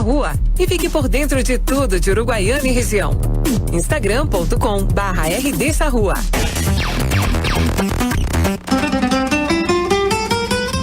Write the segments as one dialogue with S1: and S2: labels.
S1: Rua e fique por dentro de tudo de Uruguaiana e região. Instagram.com/RD Sarrua.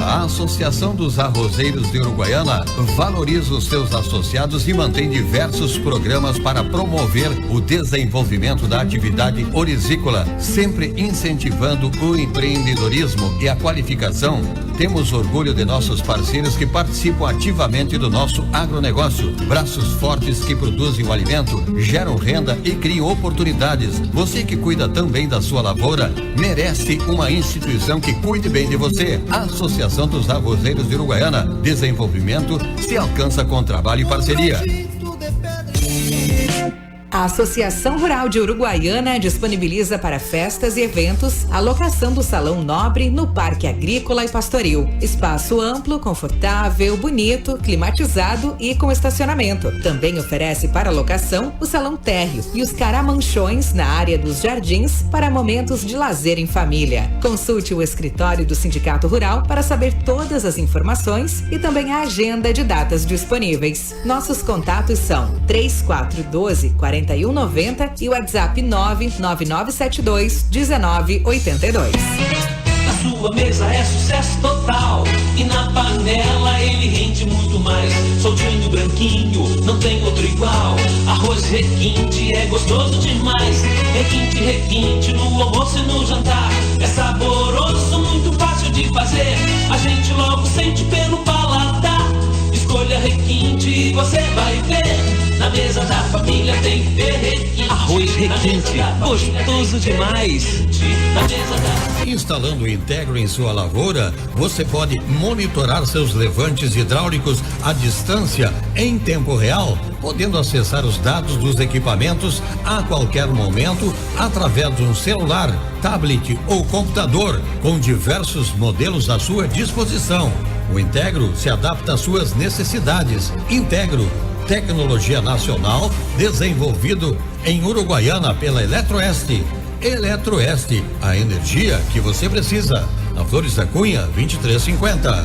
S2: A Associação dos Arrozeiros de Uruguaiana valoriza os seus associados e mantém diversos programas para promover o desenvolvimento da atividade orizícola, sempre incentivando o empreendedorismo e a qualificação. Temos orgulho de nossos parceiros que participam ativamente do nosso agronegócio. Braços fortes que produzem o alimento, geram renda e criam oportunidades. Você que cuida também da sua lavoura, merece uma instituição que cuide bem de você. A Associação dos Arrozeiros de Uruguaiana. Desenvolvimento se alcança com trabalho e parceria.
S3: A Associação Rural de Uruguaiana disponibiliza para festas e eventos a locação do Salão Nobre no Parque Agrícola e Pastoril. Espaço amplo, confortável, bonito, climatizado e com estacionamento. Também oferece para locação o Salão Térreo e os caramanchões na área dos jardins para momentos de lazer em família. Consulte o escritório do Sindicato Rural para saber todas as informações e também a agenda de datas disponíveis. Nossos contatos são 3412-4190 e o WhatsApp 99972-1982.
S4: Na sua mesa é sucesso total e na panela ele rende muito mais. Soltinho, branquinho, não tem outro igual. Arroz requinte é gostoso demais. Requinte, requinte no almoço e no jantar. É saboroso, muito fácil de fazer. A gente logo sente pelo paladar. Escolha requinte e você vai ver. Na mesa da família tem que ter requinte.
S5: Arroz requinte, gostoso demais.
S4: Na mesa da...
S2: Instalando o Integro em sua lavoura, você pode monitorar seus levantes hidráulicos à distância em tempo real, podendo acessar os dados dos equipamentos a qualquer momento através de um celular, tablet ou computador, com diversos modelos à sua disposição. O Integro se adapta às suas necessidades. Integro, tecnologia nacional, desenvolvido em Uruguaiana pela Eletroeste. Eletroeste, a energia que você precisa. Na Flores da Cunha, 2350.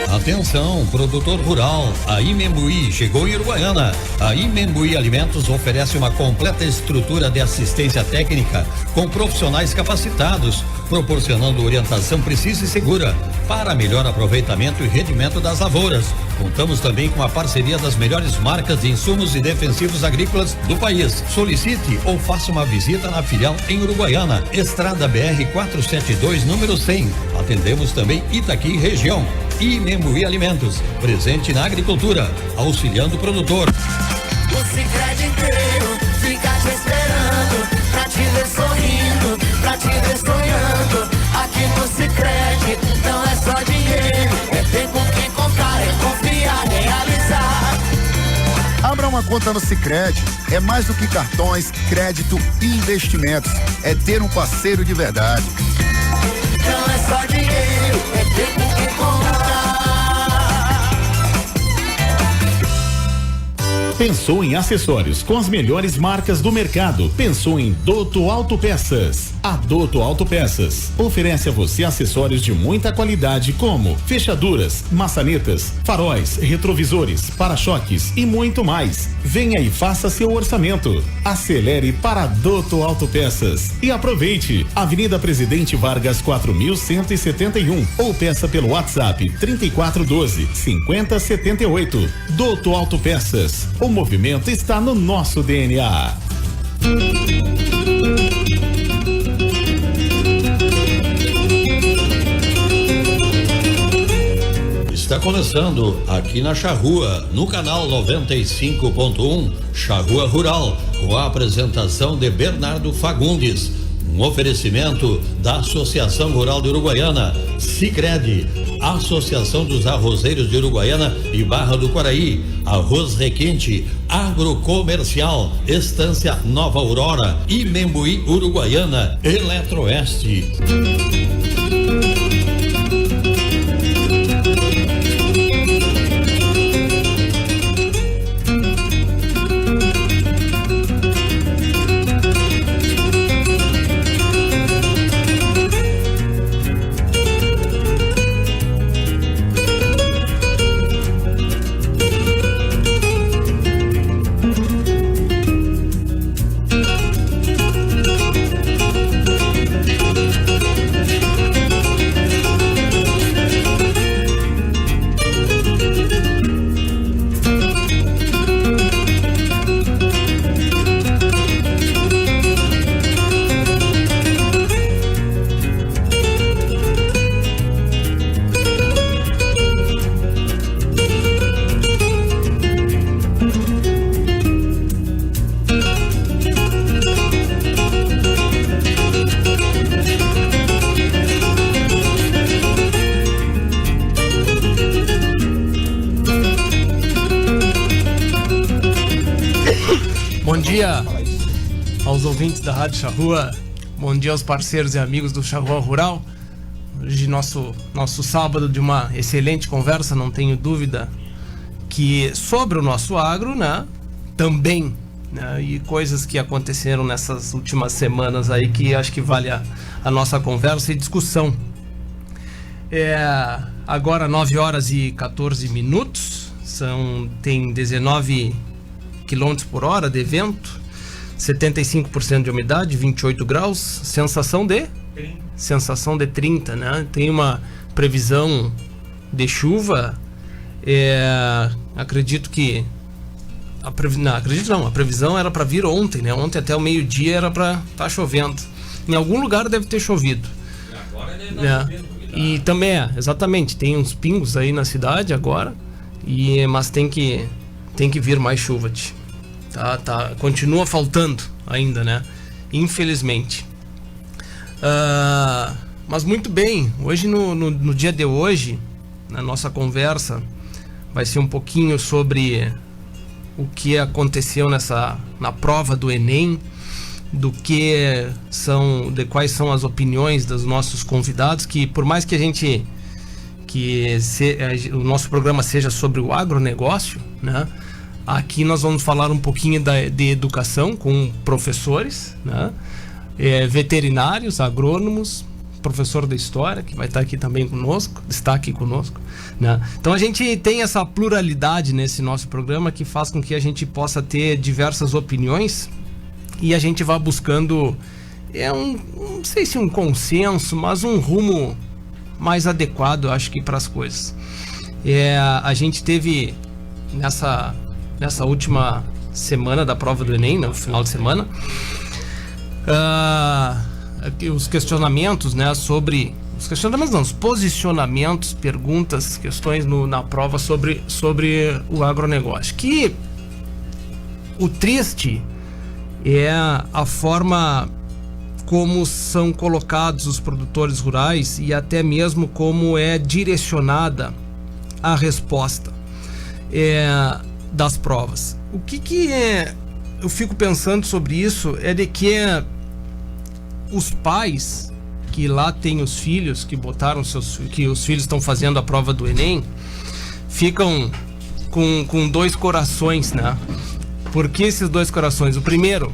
S2: Atenção, produtor rural, a Imembuí chegou em Uruguaiana. A Imembuí Alimentos oferece uma completa estrutura de assistência técnica com profissionais capacitados, proporcionando orientação precisa e segura para melhor aproveitamento e rendimento das lavouras. Contamos também com a parceria das melhores marcas de insumos e defensivos agrícolas do país. Solicite ou faça uma visita na filial em Uruguaiana, Estrada BR 472, número 100. Atendemos também Itaqui região. Imembuí Alimentos, presente na agricultura, auxiliando o produtor.
S6: O Sicredi inteiro fica te esperando, pra te ver sorrindo, pra te ver sonhando. Aqui no Sicredi não é só dinheiro, é ter com quem contar, é confiar, é realizar.
S7: Abra uma conta no Sicredi, é mais do que cartões, crédito e investimentos, é ter um parceiro de verdade.
S6: Não é só dinheiro, é ter com quem contar.
S8: Pensou em acessórios com as melhores marcas do mercado? Pensou em Dotto Autopeças? A Dotto Autopeças oferece a você acessórios de muita qualidade como fechaduras, maçanetas, faróis, retrovisores, para-choques e muito mais. Venha e faça seu orçamento. Acelere para a Dotto Autopeças e aproveite. Avenida Presidente Vargas 4171 ou peça pelo WhatsApp 3412-5078. Dotto Autopeças. O movimento está no nosso DNA.
S2: Está começando aqui na Charrua, no canal 95.1, Charrua Rural, com a apresentação de Bernardo Fagundes. Um oferecimento da Associação Rural de Uruguaiana, Sicredi, Associação dos Arrozeiros de Uruguaiana e Barra do Quaraí, Arroz Requinte, Agrocomercial, Estância Nova Aurora, Imembuí Uruguaiana, Eletroeste.
S9: dia aos ouvintes da Rádio Charrua, bom dia aos parceiros e amigos do Charrua Rural. Hoje nosso sábado de uma excelente conversa, não tenho dúvida, que sobre o nosso agro, né, também, né, e coisas que aconteceram nessas últimas semanas aí que acho que vale a nossa conversa e discussão. Agora 9 horas e 14 minutos, tem 19 km por hora de vento, 75% de umidade, 28 graus, sensação de 30, né? Tem uma previsão de chuva, acredito que a previsão era para vir ontem, né? Ontem até o meio-dia era para estar chovendo. Em algum lugar deve ter chovido. Agora deve estar chovendo. E também exatamente, tem uns pingos aí na cidade agora, mas tem que vir mais chuva, continua faltando ainda, né? Infelizmente. Mas muito bem, hoje no dia de hoje, na nossa conversa, vai ser um pouquinho sobre o que aconteceu na prova do Enem, de quais são as opiniões dos nossos convidados, que por mais que o nosso programa seja sobre o agronegócio, né? Aqui nós vamos falar um pouquinho de educação com professores, né? Veterinários, agrônomos, professor de história, que vai estar aqui também conosco, está aqui conosco, né? Então a gente tem essa pluralidade nesse nosso programa que faz com que a gente possa ter diversas opiniões e a gente vá buscando, não sei se um consenso, mas um rumo mais adequado, acho que, para as coisas. A gente teve nessa última semana da prova do Enem, no final de semana, os questionamentos, né, os posicionamentos, perguntas, questões na prova sobre o agronegócio. Que o triste é a forma como são colocados os produtores rurais e até mesmo como é direcionada a resposta das provas. O que eu fico pensando sobre isso é de que os pais que lá têm os filhos, que os filhos estão fazendo a prova do Enem, ficam com dois corações, né? Por que esses dois corações? O primeiro,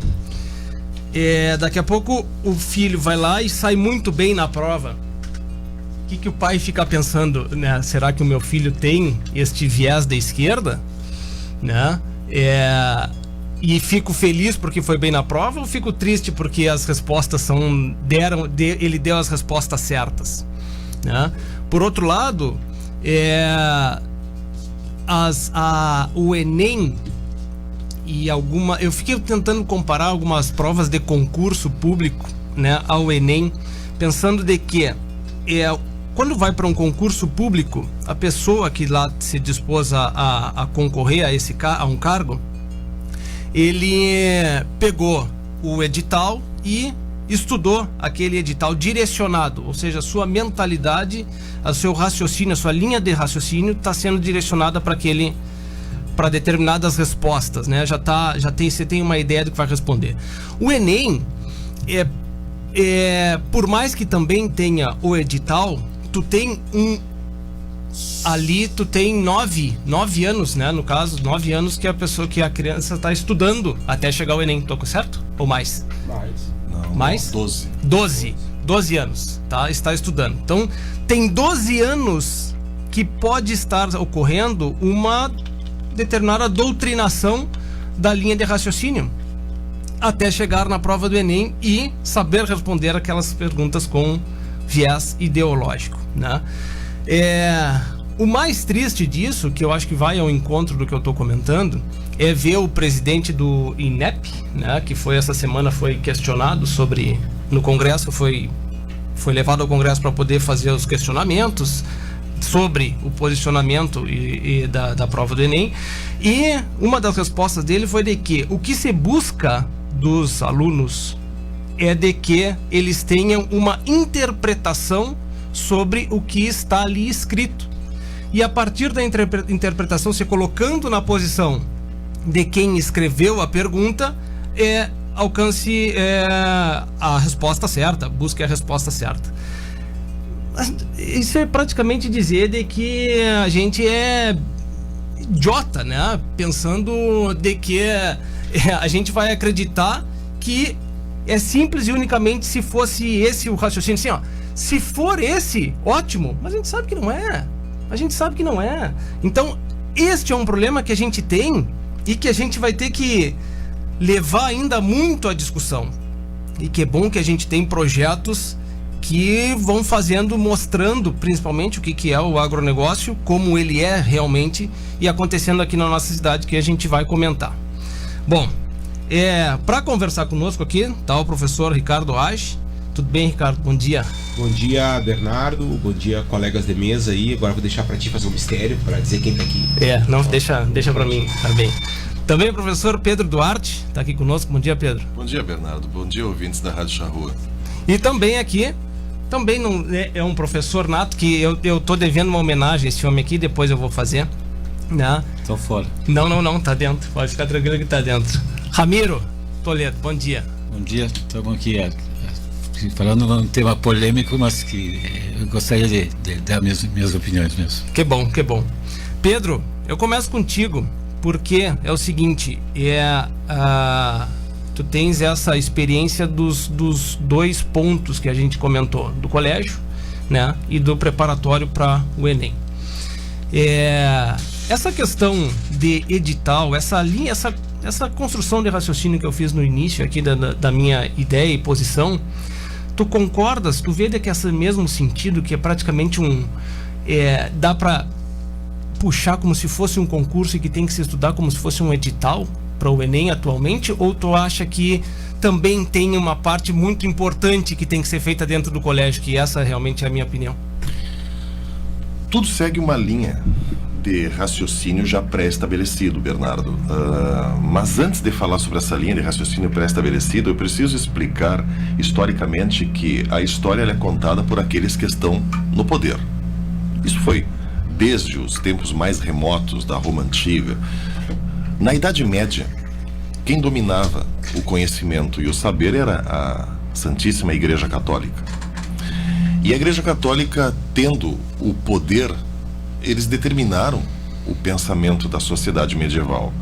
S9: daqui a pouco o filho vai lá e sai muito bem na prova. O que o pai fica pensando, né? Será que o meu filho tem este viés da esquerda, né? E fico feliz porque foi bem na prova, ou fico triste porque as respostas ele deu as respostas certas, né? Por outro lado, o Enem eu fiquei tentando comparar algumas provas de concurso público, né, ao Enem, pensando de que quando vai para um concurso público, a pessoa que lá se dispôs a concorrer a um cargo, ele pegou o edital e estudou aquele edital direcionado, ou seja, a sua mentalidade, o seu raciocínio, a sua linha de raciocínio está sendo direcionada para determinadas respostas, né? Você tem uma ideia do que vai responder. O Enem, por mais que também tenha o edital, tu tem ali tu tem 9 anos, né? No caso, 9 anos que a criança está estudando até chegar ao Enem. Tô certo? Ou mais? Mais? 12 anos, tá? Está estudando. Então, tem 12 anos que pode estar ocorrendo uma determinada doutrinação da linha de raciocínio até chegar na prova do Enem e saber responder aquelas perguntas com viés ideológico, né? O mais triste disso, que eu acho que vai ao encontro do que eu estou comentando, é ver o presidente do INEP, né, que essa semana foi questionado no Congresso, foi levado ao Congresso para poder fazer os questionamentos sobre o posicionamento da prova do Enem, e uma das respostas dele foi de que o que se busca dos alunos é de que eles tenham uma interpretação sobre o que está ali escrito, e a partir da interpretação, se colocando na posição de quem escreveu a pergunta, alcance a resposta certa, busque a resposta certa. Isso é praticamente dizer de que a gente é idiota, né? Pensando de que a gente vai acreditar que é simples e unicamente se fosse esse o raciocínio. Assim, ó, se for esse, ótimo, mas a gente sabe que não é. A gente sabe que não é. Então, este é um problema que a gente tem e que a gente vai ter que levar ainda muito à discussão. E que é bom que a gente tem projetos que vão mostrando principalmente o que é o agronegócio, como ele é realmente e acontecendo aqui na nossa cidade, que a gente vai comentar. Bom, para conversar conosco aqui tá o professor Ricardo Age. Tudo bem, Ricardo? Bom dia.
S10: Bom dia, Bernardo. Bom dia, colegas de mesa aí. Agora vou deixar para ti fazer um mistério para dizer quem tá aqui.
S9: Não, deixa para mim, tá bem. Também o professor Pedro Duarte tá aqui conosco. Bom dia, Pedro.
S11: Bom dia, Bernardo. Bom dia, ouvintes da Rádio Charrua.
S9: E também aqui, não é um professor nato, que eu tô devendo uma homenagem a esse homem aqui, depois eu vou fazer, né?
S12: Tô fora.
S9: Não, tá dentro, pode ficar tranquilo que tá dentro. Ramiro Toledo, bom dia.
S12: Bom dia, estamos aqui falando num tema polêmico, mas que eu gostaria de dar minhas opiniões mesmo.
S9: Que bom. Pedro, eu começo contigo, porque é o seguinte, tu tens essa experiência dos 2 pontos que a gente comentou, do colégio, né, e do preparatório para o Enem. Essa questão de edital, essa construção de raciocínio que eu fiz no início aqui da minha ideia e posição, tu concordas, tu vê que esse mesmo sentido, que é praticamente dá para puxar como se fosse um concurso e que tem que se estudar como se fosse um edital para o Enem atualmente, ou tu acha que também tem uma parte muito importante que tem que ser feita dentro do colégio, que essa realmente é a minha opinião?
S11: Tudo segue uma linha de raciocínio já pré-estabelecido, Bernardo. Mas antes de falar sobre essa linha de raciocínio pré-estabelecido, eu preciso explicar historicamente que a história ela é contada por aqueles que estão no poder. Isso foi desde os tempos mais remotos da Roma Antiga. Na Idade Média, quem dominava o conhecimento e o saber era a Santíssima Igreja Católica. E a Igreja Católica, tendo o poder, eles determinaram o pensamento da sociedade medieval.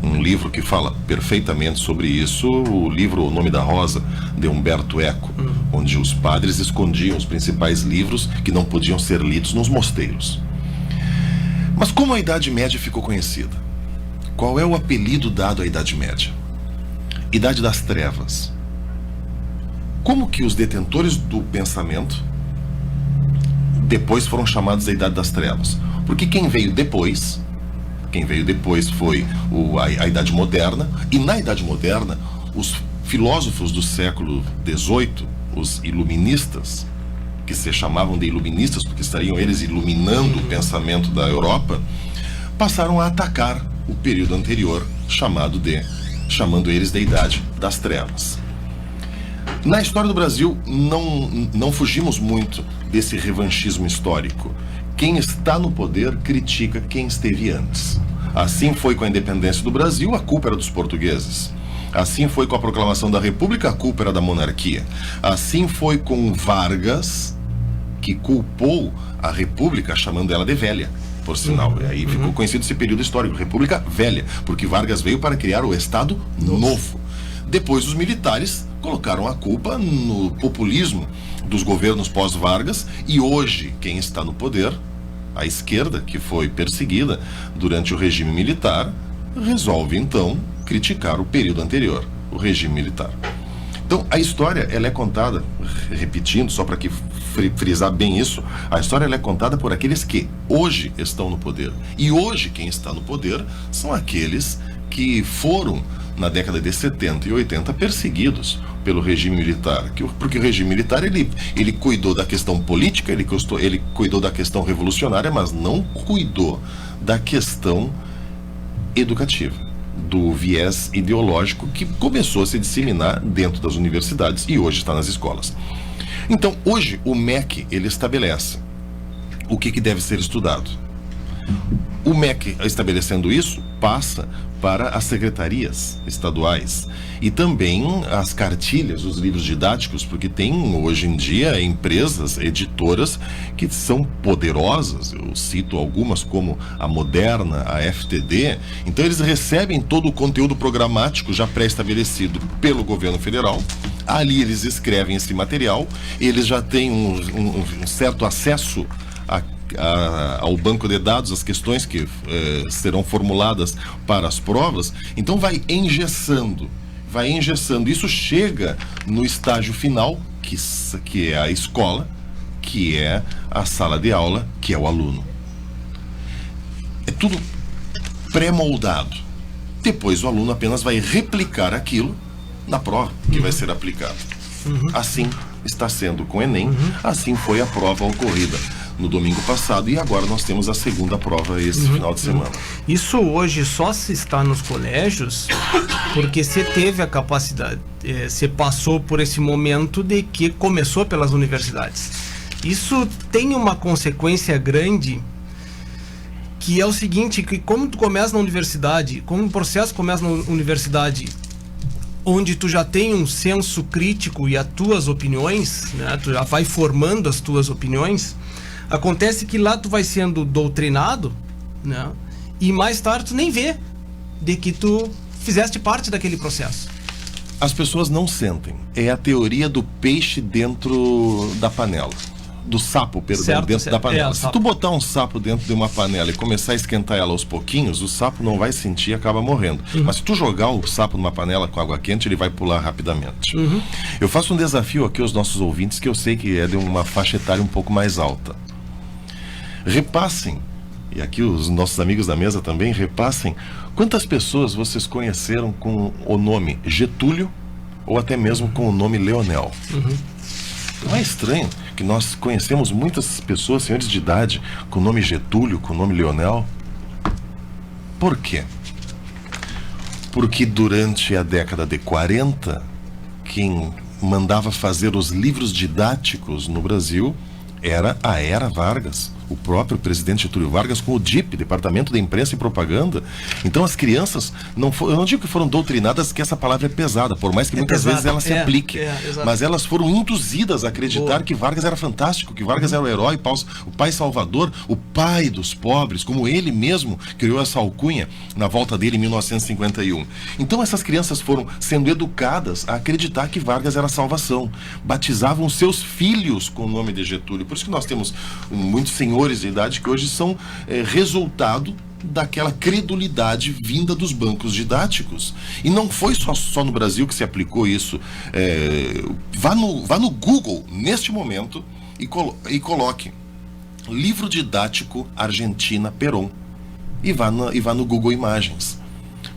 S11: Um livro que fala perfeitamente sobre isso, o livro O Nome da Rosa, de Umberto Eco, onde os padres escondiam os principais livros que não podiam ser lidos nos mosteiros. Mas como a Idade Média ficou conhecida? Qual é o apelido dado à Idade Média? Idade das Trevas. Como que os detentores do pensamento depois foram chamados da Idade das Trevas? Porque quem veio depois foi a Idade Moderna, e na Idade Moderna, os filósofos do século XVIII, os iluministas, que se chamavam de iluministas porque estariam eles iluminando o pensamento da Europa, passaram a atacar o período anterior, chamando eles de Idade das Trevas. Na história do Brasil, não fugimos muito desse revanchismo histórico. Quem está no poder critica quem esteve antes. Assim foi com a independência do Brasil, a culpa era dos portugueses. Assim foi com a proclamação da República, a culpa era da monarquia. Assim foi com Vargas, que culpou a República, chamando ela de velha, por sinal. E aí ficou conhecido esse período histórico, República Velha, porque Vargas veio para criar o Estado Novo. Depois os militares colocaram a culpa no populismo dos governos pós-Vargas, e hoje quem está no poder, a esquerda, que foi perseguida durante o regime militar, resolve então criticar o período anterior, o regime militar. Então a história ela é contada, repetindo, só para que frisar bem isso, a história ela é contada por aqueles que hoje estão no poder. E hoje quem está no poder são aqueles que foram na década de 70 e 80 perseguidos pelo regime militar, porque o regime militar ele cuidou da questão política, ele cuidou da questão revolucionária, mas não cuidou da questão educativa, do viés ideológico que começou a se disseminar dentro das universidades e hoje está nas escolas. Então hoje o MEC ele estabelece o que deve ser estudado. O MEC, estabelecendo isso, passa para as secretarias estaduais e também as cartilhas, os livros didáticos, porque tem hoje em dia empresas, editoras que são poderosas, eu cito algumas como a Moderna, a FTD, então eles recebem todo o conteúdo programático já pré-estabelecido pelo governo federal, ali eles escrevem esse material, eles já têm um certo acesso ao banco de dados, as questões que serão formuladas para as provas, então vai engessando. Isso chega no estágio final, que é a escola, que é a sala de aula, que é o aluno. É tudo pré-moldado. Depois o aluno apenas vai replicar aquilo na prova que vai ser aplicada. Assim está sendo com o Enem, assim foi a prova ocorrida no domingo passado e agora nós temos a segunda prova esse final de semana.
S9: Isso hoje só se está nos colégios porque você teve a capacidade, você passou por esse momento de que começou pelas universidades. Isso tem uma consequência grande, que é o seguinte, que como tu começa na universidade, como o processo começa na universidade, onde tu já tem um senso crítico e as tuas opiniões, né, tu já vai formando as tuas opiniões, acontece que lá tu vai sendo doutrinado, né, e mais tarde tu nem vê de que tu fizeste parte daquele processo.
S11: As pessoas não sentem. É a teoria do peixe dentro da panela. Do sapo, perdão, dentro da panela. Se tu botar um sapo dentro de uma panela e começar a esquentar ela aos pouquinhos, o sapo não vai sentir e acaba morrendo. Mas se tu jogar o sapo numa panela com água quente, ele vai pular rapidamente. Eu faço um desafio aqui aos nossos ouvintes, que eu sei que é de uma faixa etária um pouco mais alta. Repassem, e aqui os nossos amigos da mesa também, repassem quantas pessoas vocês conheceram com o nome Getúlio ou até mesmo com o nome Leonel. Não é estranho que nós conhecemos muitas pessoas, senhores de idade, com o nome Getúlio, com o nome Leonel? Por quê? Porque durante a década de 40, quem mandava fazer os livros didáticos no Brasil era a Era Vargas, o próprio presidente Getúlio Vargas, com o DIP, Departamento de Imprensa e Propaganda. Então as crianças, eu não digo que foram doutrinadas, que essa palavra é pesada, por mais que muitas vezes ela se aplique, mas elas foram induzidas a acreditar que Vargas era fantástico, que Vargas era o herói, o pai salvador, o pai dos pobres, como ele mesmo criou essa alcunha na volta dele em 1951. Então essas crianças foram sendo educadas a acreditar que Vargas era a salvação, batizavam seus filhos com o nome de Getúlio. Por isso que nós temos muitos senhores de idade que hoje são resultado daquela credulidade vinda dos bancos didáticos. E não foi só no Brasil que se aplicou isso. Vá no Google neste momento e coloque livro didático Argentina Perón e vá no Google Imagens.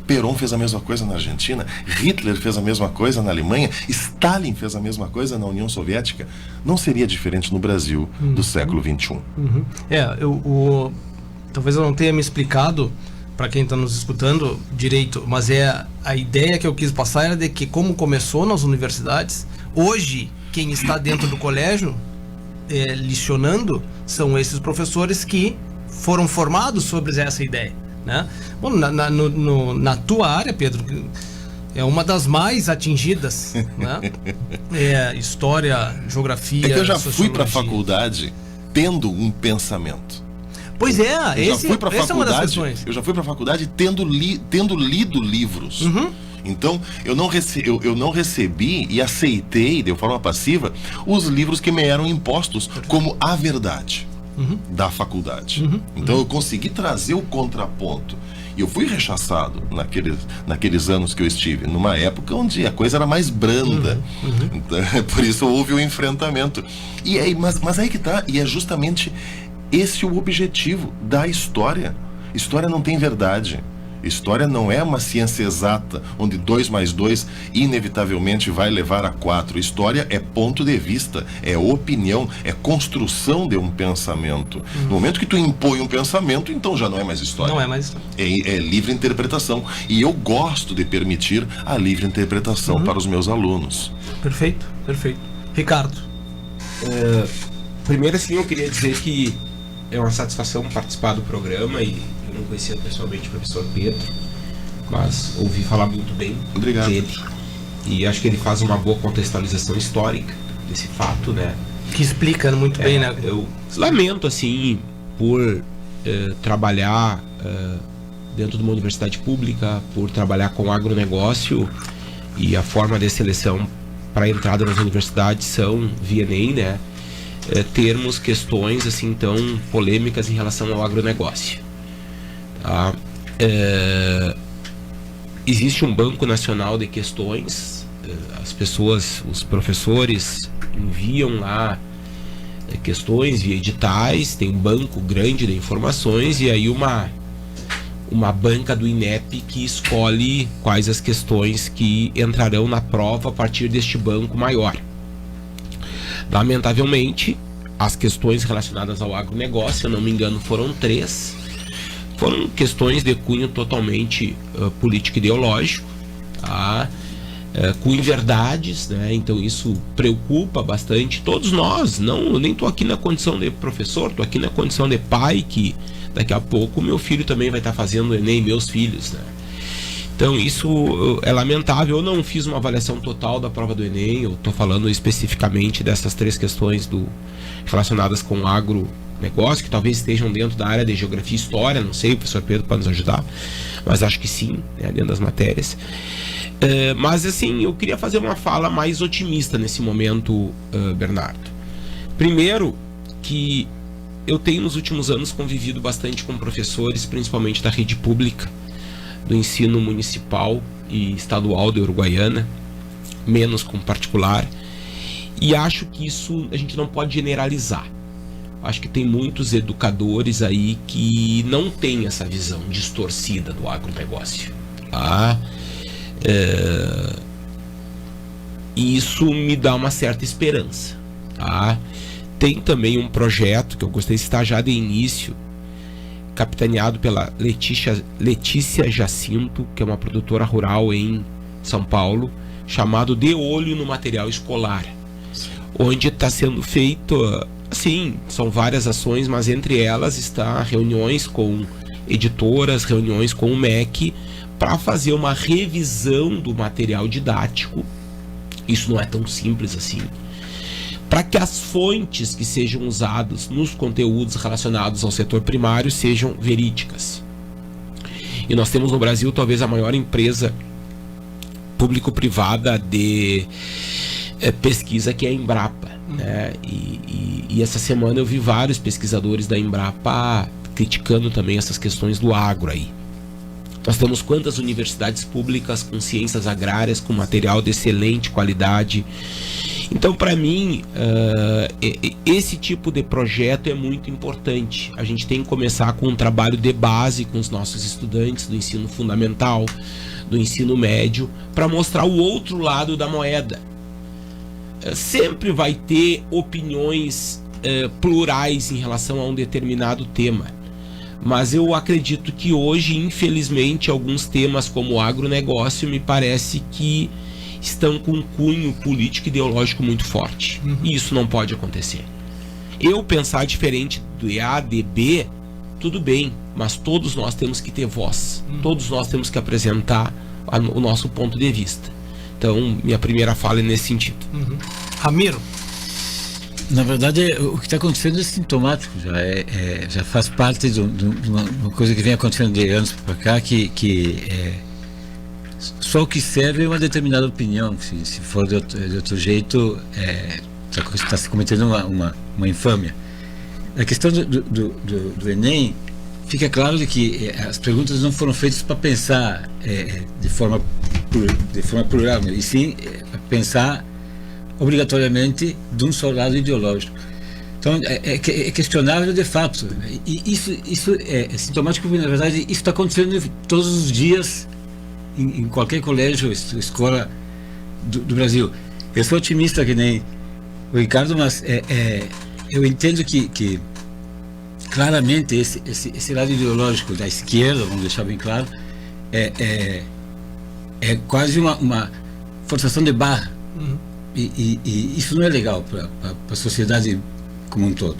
S11: Perón fez a mesma coisa na Argentina, Hitler fez a mesma coisa na Alemanha, Stalin fez a mesma coisa na União Soviética. Não seria diferente no Brasil do século XXI.
S9: Talvez eu não tenha me explicado para quem está nos escutando direito, mas a ideia que eu quis passar era de que, como começou nas universidades, hoje quem está dentro do colégio licionando são esses professores que foram formados sobre essa ideia, né? Bom, na tua área, Pedro, é uma das mais atingidas, né? História, geografia,
S11: é que eu já fui para a faculdade tendo um pensamento.
S9: Pois é, essa é uma das questões.
S11: Eu já fui para a faculdade tendo lido livros. Então, eu não recebi e aceitei de forma passiva os livros que me eram impostos como a verdade da faculdade. Então, eu consegui trazer o contraponto. E eu fui rechaçado naqueles anos que eu estive, numa época onde a coisa era mais branda. Então, por isso houve o enfrentamento. Mas aí que tá, e é justamente esse o objetivo da história. História não tem verdade. História não é uma ciência exata, onde 2 mais 2 inevitavelmente vai levar a 4. História é ponto de vista, é opinião, é construção de um pensamento. No momento que tu impõe um pensamento, então já não é mais história.
S9: Não é mais história.
S11: É livre interpretação. E eu gosto de permitir a livre interpretação para os meus alunos.
S9: Perfeito, perfeito. Ricardo.
S10: Primeiro, assim, eu queria dizer que é uma satisfação participar do programa e Eu não conhecia pessoalmente o professor Pedro, mas ouvi falar muito bem dele. E acho que ele faz uma boa contextualização histórica desse fato, né?
S9: Que explica muito bem, né?
S10: Eu lamento, assim, por trabalhar dentro de uma universidade pública, por trabalhar com agronegócio, e a forma de seleção para a entrada nas universidades são via Enem, né? Termos questões assim tão polêmicas em relação ao agronegócio. Tá? Existe um banco nacional de questões, as pessoas, os professores enviam lá questões via editais, tem um banco grande de informações e aí uma banca do INEP que escolhe quais as questões que entrarão na prova a partir deste banco maior. Lamentavelmente, as questões relacionadas ao agronegócio, se eu não me engano, foram 3. Foram questões de cunho totalmente político-ideológico, tá? Com inverdades, né? Então isso preocupa bastante todos nós. Eu nem estou aqui na condição de professor, estou aqui na condição de pai, que daqui a pouco meu filho também vai estar fazendo o Enem, meus filhos, né? Então isso é lamentável. Eu não fiz uma avaliação total da prova do Enem, eu estou falando especificamente dessas 3 questões relacionadas com o agronegócio, que talvez estejam dentro da área de geografia e história, não sei, o professor Pedro pode nos ajudar, mas acho que sim, né, dentro das matérias. Mas assim, eu queria fazer uma fala mais otimista nesse momento, Bernardo. Primeiro, que eu tenho nos últimos anos convivido bastante com professores, principalmente da rede pública, do ensino municipal e estadual de Uruguaiana, menos com particular, e acho que isso a gente não pode generalizar. Acho que tem muitos educadores aí que não têm essa visão distorcida do agronegócio, tá? E isso me dá uma certa esperança, tá? Tem também um projeto que eu gostei de citar já de início, capitaneado pela Letícia Jacinto, que é uma produtora rural em São Paulo, chamado De Olho no Material Escolar, onde está sendo feito, assim, são várias ações, mas entre elas está reuniões com editoras, reuniões com o MEC, para fazer uma revisão do material didático. Isso não é tão simples assim, para que as fontes que sejam usadas nos conteúdos relacionados ao setor primário sejam verídicas. E nós temos no Brasil talvez a maior empresa público-privada de pesquisa, que é a Embrapa, né? E essa semana eu vi vários pesquisadores da Embrapa criticando também essas questões do agro aí. Nós temos quantas universidades públicas com ciências agrárias, com material de excelente qualidade. Então, para mim, esse tipo de projeto é muito importante. A gente tem que começar com um trabalho de base com os nossos estudantes do ensino fundamental, do ensino médio, para mostrar o outro lado da moeda. Sempre vai ter opiniões plurais em relação a um determinado tema. Mas eu acredito que hoje, infelizmente, alguns temas como o agronegócio me parece que estão com um cunho político e ideológico muito forte. E isso não pode acontecer. Eu pensar diferente do A, de B, tudo bem, mas todos nós temos que ter voz. Todos nós temos que apresentar o nosso ponto de vista. Então, minha primeira fala é nesse sentido.
S9: Ramiro?
S12: Na verdade, o que está acontecendo é sintomático, já faz parte de uma coisa que vem acontecendo de anos para cá, só o que serve é uma determinada opinião. Se for de outro jeito, está se cometendo uma infâmia. A questão do Enem, fica claro de que as perguntas não foram feitas para pensar de forma plural, e sim para pensar obrigatoriamente de um só lado ideológico. Então é questionável de fato, e isso é sintomático, porque na verdade isso está acontecendo todos os dias em qualquer colégio, escola do Brasil. Eu sou otimista que nem o Ricardo, mas eu entendo que claramente esse lado ideológico da esquerda, vamos deixar bem claro, é quase uma forçação de barra. E isso não é legal para a sociedade como um todo.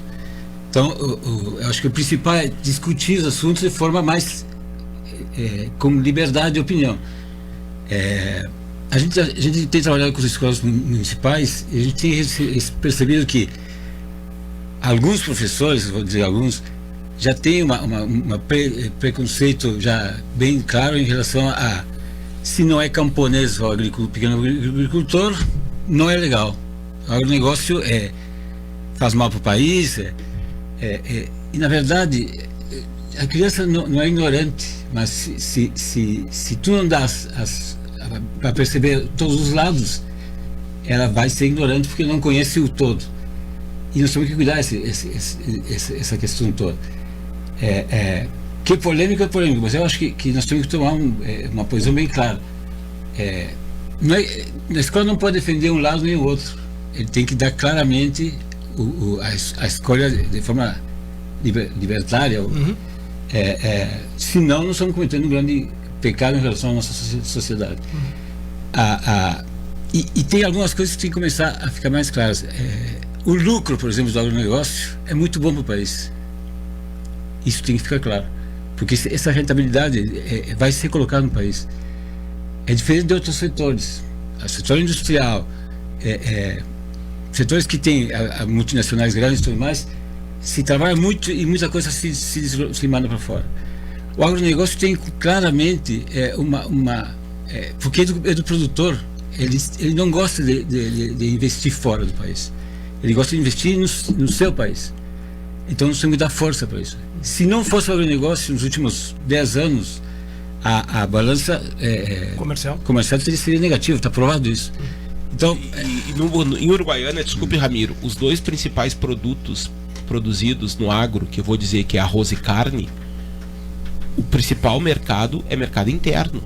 S12: Então, eu acho que o principal é discutir os assuntos de forma mais com liberdade de opinião. A gente tem trabalhado com as escolas municipais e a gente tem percebido que alguns professores, vou dizer alguns, já tem uma preconceito já bem claro em relação a se não é camponês ou pequeno agricultor, não é legal. O agronegócio faz mal para o país, e na verdade a criança não é ignorante, mas se tu não dá para perceber todos os lados, ela vai ser ignorante porque não conhece o todo. E nós temos que cuidar essa questão toda. Que é polêmico, mas eu acho que nós temos que tomar uma posição bem clara. Na escola não pode defender um lado nem o outro. Ele tem que dar claramente a escolha de forma libertária. Senão, nós estamos cometendo um grande pecado em relação à nossa sociedade. E tem algumas coisas que tem que começar a ficar mais claras. O lucro, por exemplo, do agronegócio é muito bom para o país. Isso tem que ficar claro. Porque essa rentabilidade vai ser colocada no país. É diferente de outros setores. O setor industrial, setores que têm multinacionais grandes e tudo mais, se trabalha muito e muita coisa se manda para fora. O agronegócio tem claramente porque é do produtor. Ele não gosta de investir fora do país. Ele gosta de investir no seu país. Então nós temos que dar força para isso. Se não fosse o agronegócio nos últimos 10 anos, a balança comercial seria negativa, está provado isso. Então,
S10: em Uruguaiana, desculpe, Ramiro, os dois principais produtos produzidos no agro, que eu vou dizer que é arroz e carne, o principal mercado é mercado interno.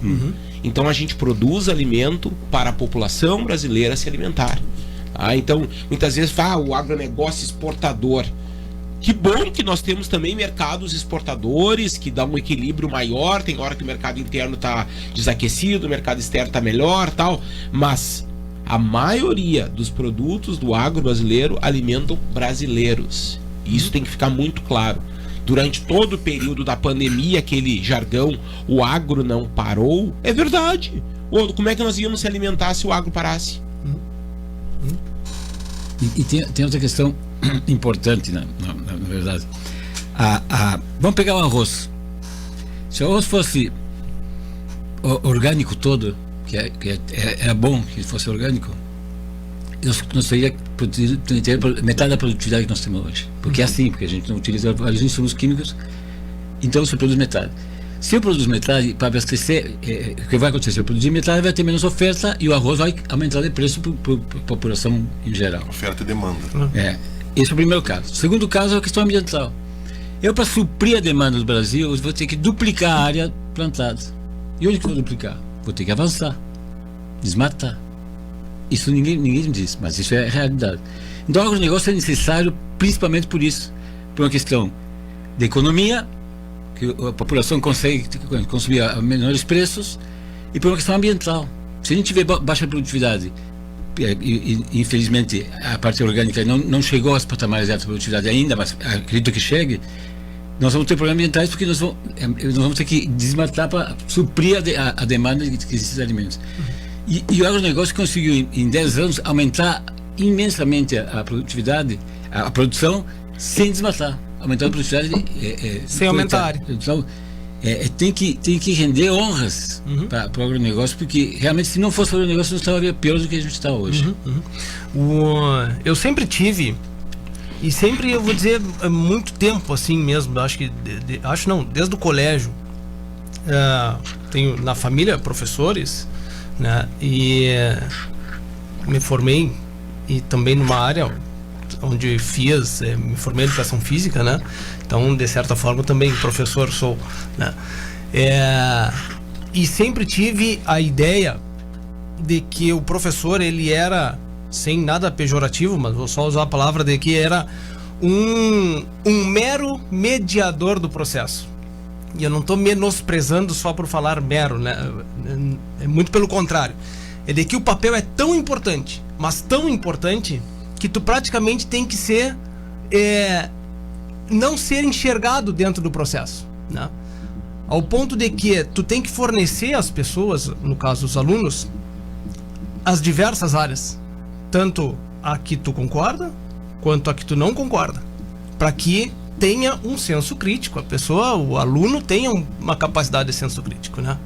S10: Então a gente produz alimento para a população brasileira se alimentar. Então, muitas vezes o agronegócio exportador. Que bom que nós temos também mercados exportadores que dão um equilíbrio maior. Tem hora que o mercado interno está desaquecido, o mercado externo está melhor, tal. Mas a maioria dos produtos do agro brasileiro alimentam brasileiros. E isso tem que ficar muito claro. Durante todo o período da pandemia, aquele jargão, o agro não parou, é verdade. Como é que nós íamos se alimentar se o agro parasse?
S12: E tem outra questão importante, na verdade. Vamos pegar o arroz. Se o arroz fosse orgânico todo, que era bom que fosse orgânico, nós teríamos metade da produtividade que nós temos hoje. Porque é assim, porque a gente não utiliza vários insumos químicos, então se produz metade. Se eu produzo metade, para abastecer, o que vai acontecer? Se eu produzir metade, vai ter menos oferta e o arroz vai aumentar de preço para a população em geral.
S11: Oferta e demanda.
S12: Esse é o primeiro caso. O segundo caso é a questão ambiental. Eu, para suprir a demanda do Brasil, eu vou ter que duplicar a área plantada. E onde que eu vou duplicar? Vou ter que avançar, desmatar. Isso ninguém me diz, mas isso é a realidade. Então o agronegócio é necessário principalmente por isso. Por uma questão de economia, que a população consegue consumir a menores preços, e por uma questão ambiental. Se a gente tiver baixa produtividade, e infelizmente a parte orgânica não chegou aos patamares de alta produtividade ainda, mas acredito que chegue, nós vamos ter problemas ambientais porque nós vamos ter que desmatar para suprir a demanda desses alimentos. E o agronegócio conseguiu em 10 anos aumentar imensamente a produtividade, a produção, sem desmatar. Aumentando a produtividade
S9: sem aumentar a área.
S12: Então, tem que render honras para o agronegócio, porque realmente, se não fosse o agronegócio, nós estaríamos pior do que a gente está hoje.
S9: Eu sempre tive, e sempre, eu vou dizer, há muito tempo assim mesmo, acho que desde o colégio, tenho na família professores, né, e me formei e também numa área onde me formei em educação física, né? Então, de certa forma, também professor sou, né? E sempre tive a ideia de que o professor, ele era, sem nada pejorativo, mas vou só usar a palavra, de que era um mero mediador do processo. E eu não estou menosprezando só por falar mero, né? É muito pelo contrário. É de que o papel é tão importante, mas tão importante, que tu praticamente tem que ser não ser enxergado dentro do processo, né? Ao ponto de que tu tem que fornecer às pessoas, no caso os alunos, as diversas áreas, tanto a que tu concorda quanto a que tu não concorda, para que tenha um senso crítico, a pessoa, o aluno tenha uma capacidade de senso crítico, né?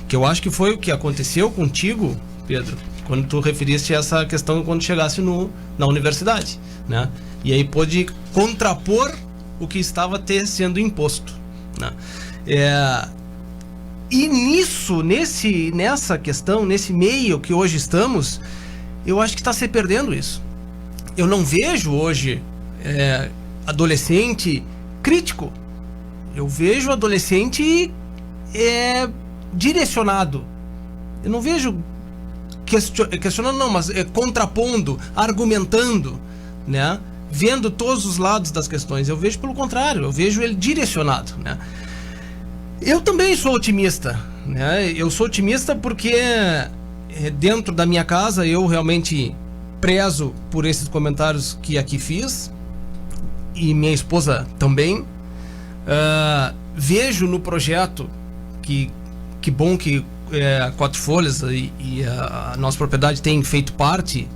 S9: Que eu acho que foi o que aconteceu contigo, Pedro, quando tu referiste a essa questão quando chegasse na universidade, né? E aí pôde contrapor o que estava sendo imposto, né? E nessa questão, nesse meio que hoje estamos, eu acho que está se perdendo isso. Eu não vejo hoje adolescente crítico. Eu vejo adolescente direcionado. Eu não vejo questionando, não, mas contrapondo, argumentando, né? Vendo todos os lados das questões. Eu vejo pelo contrário, eu vejo ele direcionado, né? Eu também sou otimista, né? Eu sou otimista porque dentro da minha casa eu realmente prezo por esses comentários que aqui fiz, e minha esposa também. Vejo no projeto que bom que a Quatro Folhas e a nossa propriedade tem feito parte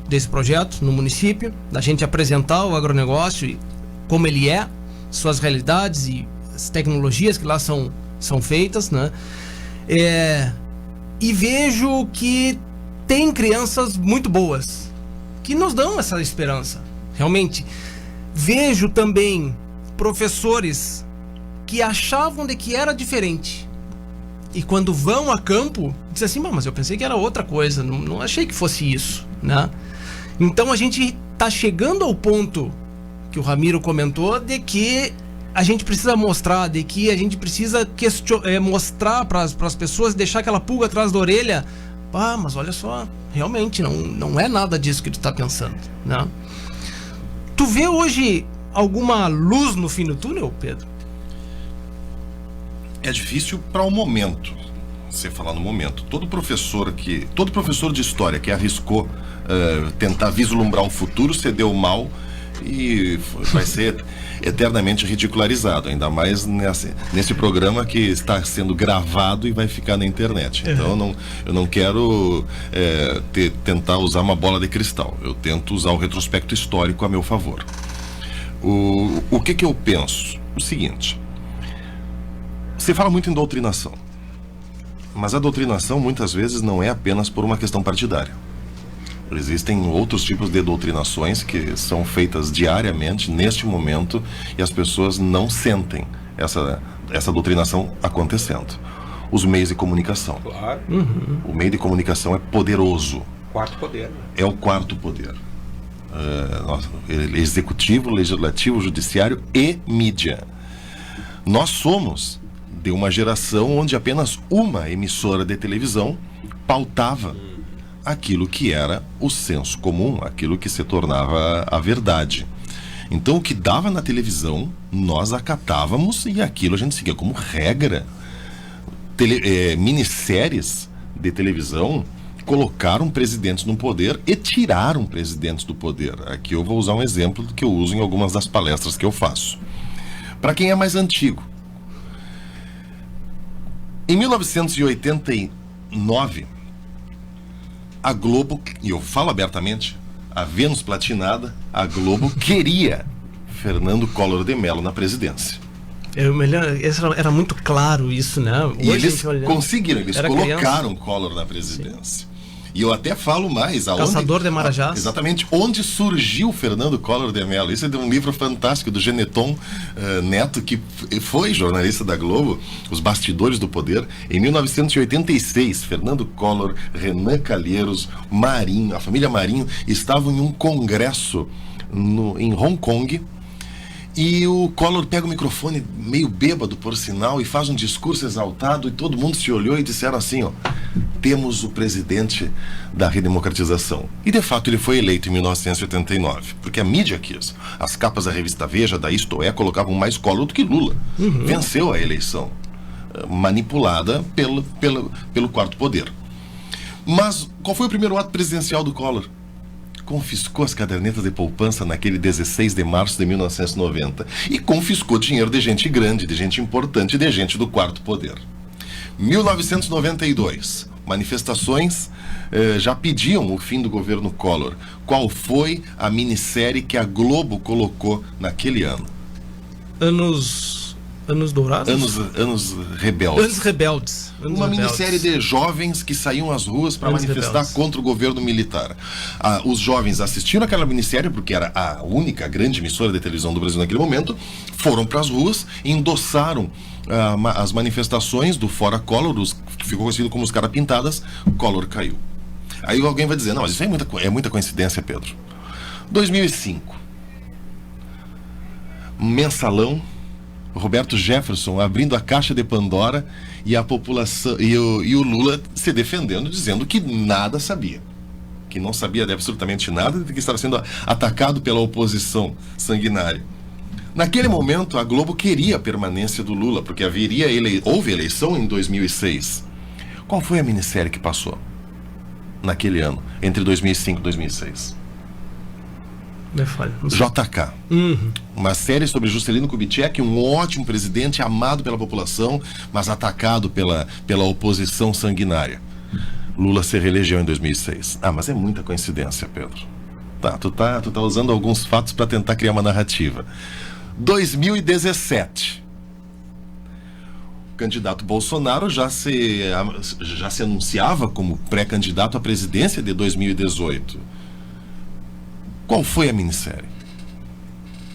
S9: desse projeto no município, da gente apresentar o agronegócio como ele é, suas realidades e as tecnologias que lá são feitas, né? E vejo que tem crianças muito boas que nos dão essa esperança, realmente. Vejo também professores que achavam de que era diferente, e quando vão a campo dizem assim, mas eu pensei que era outra coisa, não achei que fosse isso, né? Então a gente está chegando ao ponto que o Ramiro comentou, de que a gente precisa mostrar, de que a gente precisa mostrar para as pessoas, deixar aquela pulga atrás da orelha. Mas olha só, realmente não é nada disso que tu está pensando, né? Tu vê hoje alguma luz no fim do túnel, Pedro?
S11: É difícil para o momento, você falar no momento. Todo professor de história que arriscou tentar vislumbrar um futuro se deu mal e vai ser eternamente ridicularizado, ainda mais nesse programa que está sendo gravado e vai ficar na internet. Então eu não quero tentar usar uma bola de cristal. Eu tento usar o retrospecto histórico a meu favor. O que eu penso? O seguinte: você fala muito em doutrinação, mas a doutrinação muitas vezes não é apenas por uma questão partidária. Existem outros tipos de doutrinações que são feitas diariamente, neste momento, e as pessoas não sentem essa doutrinação acontecendo. Os meios de comunicação.
S10: Claro.
S11: O meio de comunicação é poderoso.
S10: Quarto poder.
S11: É o quarto poder. Executivo, legislativo, judiciário e mídia. Nós somos de uma geração onde apenas uma emissora de televisão pautava aquilo que era o senso comum, aquilo que se tornava a verdade. Então o que dava na televisão nós acatávamos e aquilo a gente seguia como regra. Minisséries de televisão colocaram presidentes no poder e tiraram presidentes do poder. Aqui eu vou usar um exemplo que eu uso em algumas das palestras que eu faço. Para quem é mais antigo, em 1989, a Globo, e eu falo abertamente, a Vênus Platinada, a Globo queria Fernando Collor de Mello na presidência.
S9: Era muito claro isso, né?
S11: E eles conseguiram, eles colocaram Collor na presidência. E eu até falo mais.
S9: Caçador de Marajás.
S11: Exatamente, onde surgiu Fernando Collor de Mello. Isso é de um livro fantástico do Geneton Neto, que foi jornalista da Globo, Os Bastidores do Poder. Em 1986, Fernando Collor, Renan Calheiros, Marinho, a família Marinho, estavam em um congresso em Hong Kong. E o Collor pega o microfone, meio bêbado por sinal, e faz um discurso exaltado, e todo mundo se olhou e disseram assim, temos o presidente da redemocratização. E de fato ele foi eleito em 1989, porque a mídia quis. As capas da revista Veja, da Isto É, colocavam mais Collor do que Lula. Venceu a eleição, manipulada pelo quarto poder. Mas qual foi o primeiro ato presidencial do Collor? confiscou as cadernetas de poupança naquele 16 de março de 1990 e confiscou dinheiro de gente grande, de gente importante, de gente do quarto poder. 1992, manifestações já pediam o fim do governo Collor. Qual foi a minissérie que a Globo colocou naquele ano?
S9: Anos dourados?
S11: Anos rebeldes.
S9: Anos rebeldes.
S11: Uma minissérie de jovens que saíam às ruas para manifestar rebeldes contra o governo militar. Os jovens assistiram aquela minissérie, porque era a única grande emissora de televisão do Brasil naquele momento, foram para as ruas, endossaram as manifestações do Fora Collor, que ficou conhecido como os Cara Pintadas. Collor caiu. Aí alguém vai dizer, não, mas isso é muita coincidência, Pedro. 2005. Mensalão, Roberto Jefferson abrindo a caixa de Pandora e a população e o Lula se defendendo, dizendo que nada sabia, que não sabia de absolutamente nada, que estava sendo atacado pela oposição sanguinária. Naquele momento, a Globo queria a permanência do Lula, porque houve eleição em 2006. Qual foi a minissérie que passou naquele ano, entre 2005 e 2006? JK. Uma série sobre Juscelino Kubitschek, um ótimo presidente, amado pela população, mas atacado pela oposição sanguinária. Lula se reelegeu em 2006. Mas é muita coincidência, Pedro. Tu tá usando alguns fatos para tentar criar uma narrativa. 2017. O candidato Bolsonaro já se anunciava como pré-candidato à presidência de 2018. Qual foi a minissérie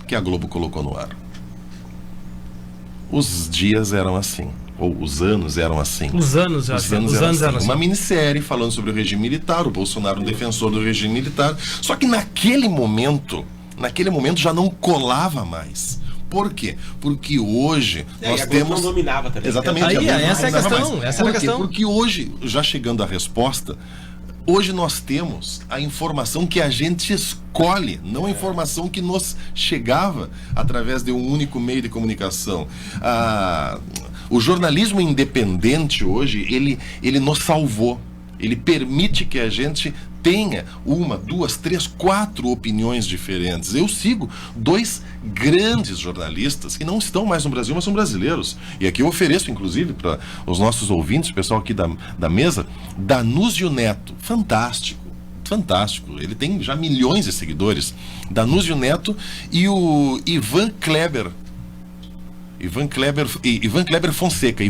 S11: que a Globo colocou no ar? Os dias eram assim, ou os anos eram assim.
S9: Os anos eram assim.
S11: Uma minissérie falando sobre o regime militar, o Bolsonaro um defensor do regime militar. Só que naquele momento já não colava mais. Por quê? Porque hoje nós temos...
S10: não dominava também.
S11: Exatamente.
S9: Essa é a questão.
S11: Porque hoje, já chegando à resposta, hoje nós temos a informação que a gente escolhe, não a informação que nos chegava através de um único meio de comunicação. O jornalismo independente hoje, ele nos salvou. Ele permite que a gente tenha 1, 2, 3, 4 opiniões diferentes. Eu sigo 2 grandes jornalistas que não estão mais no Brasil, mas são brasileiros. E aqui eu ofereço, inclusive, para os nossos ouvintes, o pessoal aqui da mesa, Danúzio Neto. Fantástico. Ele tem já milhões de seguidores. Danúzio Neto e o Ivan Kleber Fonseca.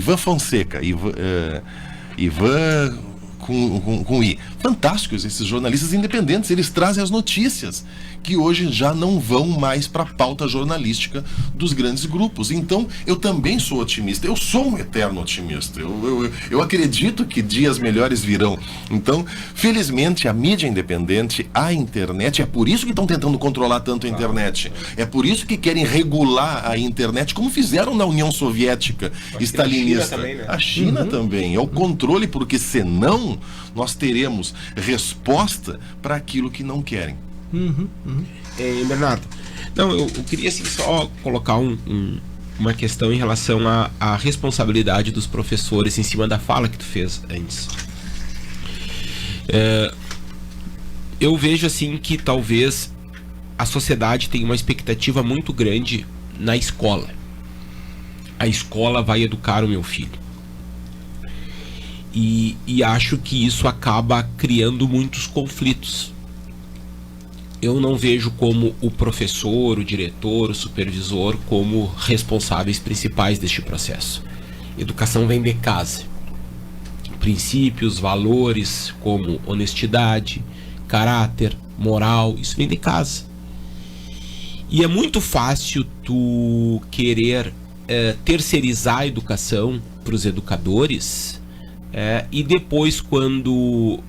S11: Ivan com I. Fantásticos esses jornalistas independentes, eles trazem as notícias que hoje já não vão mais para a pauta jornalística dos grandes grupos. Então, eu também sou otimista, eu sou um eterno otimista, eu acredito que dias melhores virão. Então, felizmente, a mídia independente, a internet, é por isso que estão tentando controlar tanto a internet, é por isso que querem regular a internet, como fizeram na União Soviética stalinista. A China também, é o controle, porque senão nós teremos resposta para aquilo que não querem.
S10: Bernardo, eu queria assim, só colocar uma questão em relação à responsabilidade dos professores em cima da fala que tu fez antes. Eu vejo assim que talvez a sociedade tenha uma expectativa muito grande na escola. A escola vai educar o meu filho. E acho que isso acaba criando muitos conflitos. Eu não vejo como o professor, o diretor, o supervisor como responsáveis principais deste processo. Educação vem de casa. Princípios, valores como honestidade, caráter, moral, isso vem de casa. E é muito fácil tu querer terceirizar a educação para os educadores e depois, quando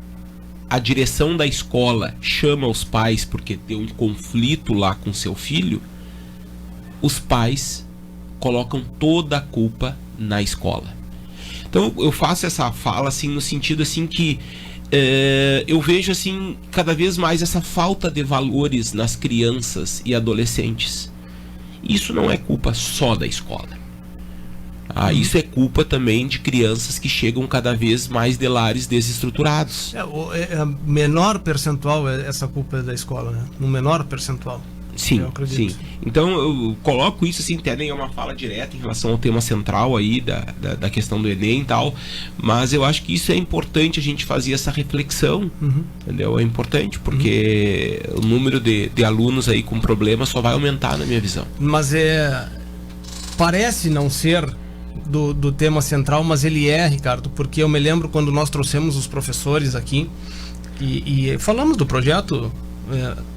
S10: a direção da escola chama os pais porque tem um conflito lá com seu filho, os pais colocam toda a culpa na escola. Então eu faço essa fala assim no sentido assim que eu vejo assim cada vez mais essa falta de valores nas crianças e adolescentes. Isso não é culpa só da escola. Isso é culpa também de crianças que chegam cada vez mais de lares desestruturados.
S9: Menor percentual, essa culpa é da escola, né? No menor percentual.
S10: Sim, sim. Então eu coloco isso assim, até nem é uma fala direta em relação ao tema central aí da questão do Enem e tal, mas eu acho que isso é importante a gente fazer essa reflexão, entendeu? É importante porque o número de alunos aí com problemas só vai aumentar na minha visão.
S9: Mas parece não ser do tema central, mas ele é, Ricardo, porque eu me lembro quando nós trouxemos os professores aqui e falamos do projeto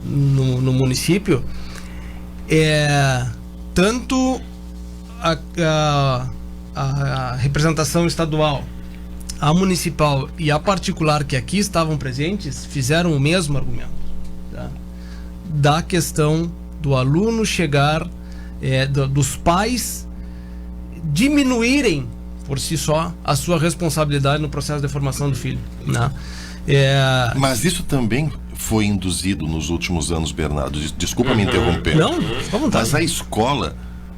S9: no município, tanto a representação estadual, a municipal e a particular que aqui estavam presentes fizeram o mesmo argumento, tá? Da questão do aluno chegar, dos pais diminuírem por si só a sua responsabilidade no processo de formação do filho, né?
S11: Mas isso também foi induzido nos últimos anos, Bernardo. Desculpa me interromper.
S9: Não,
S11: mas a escola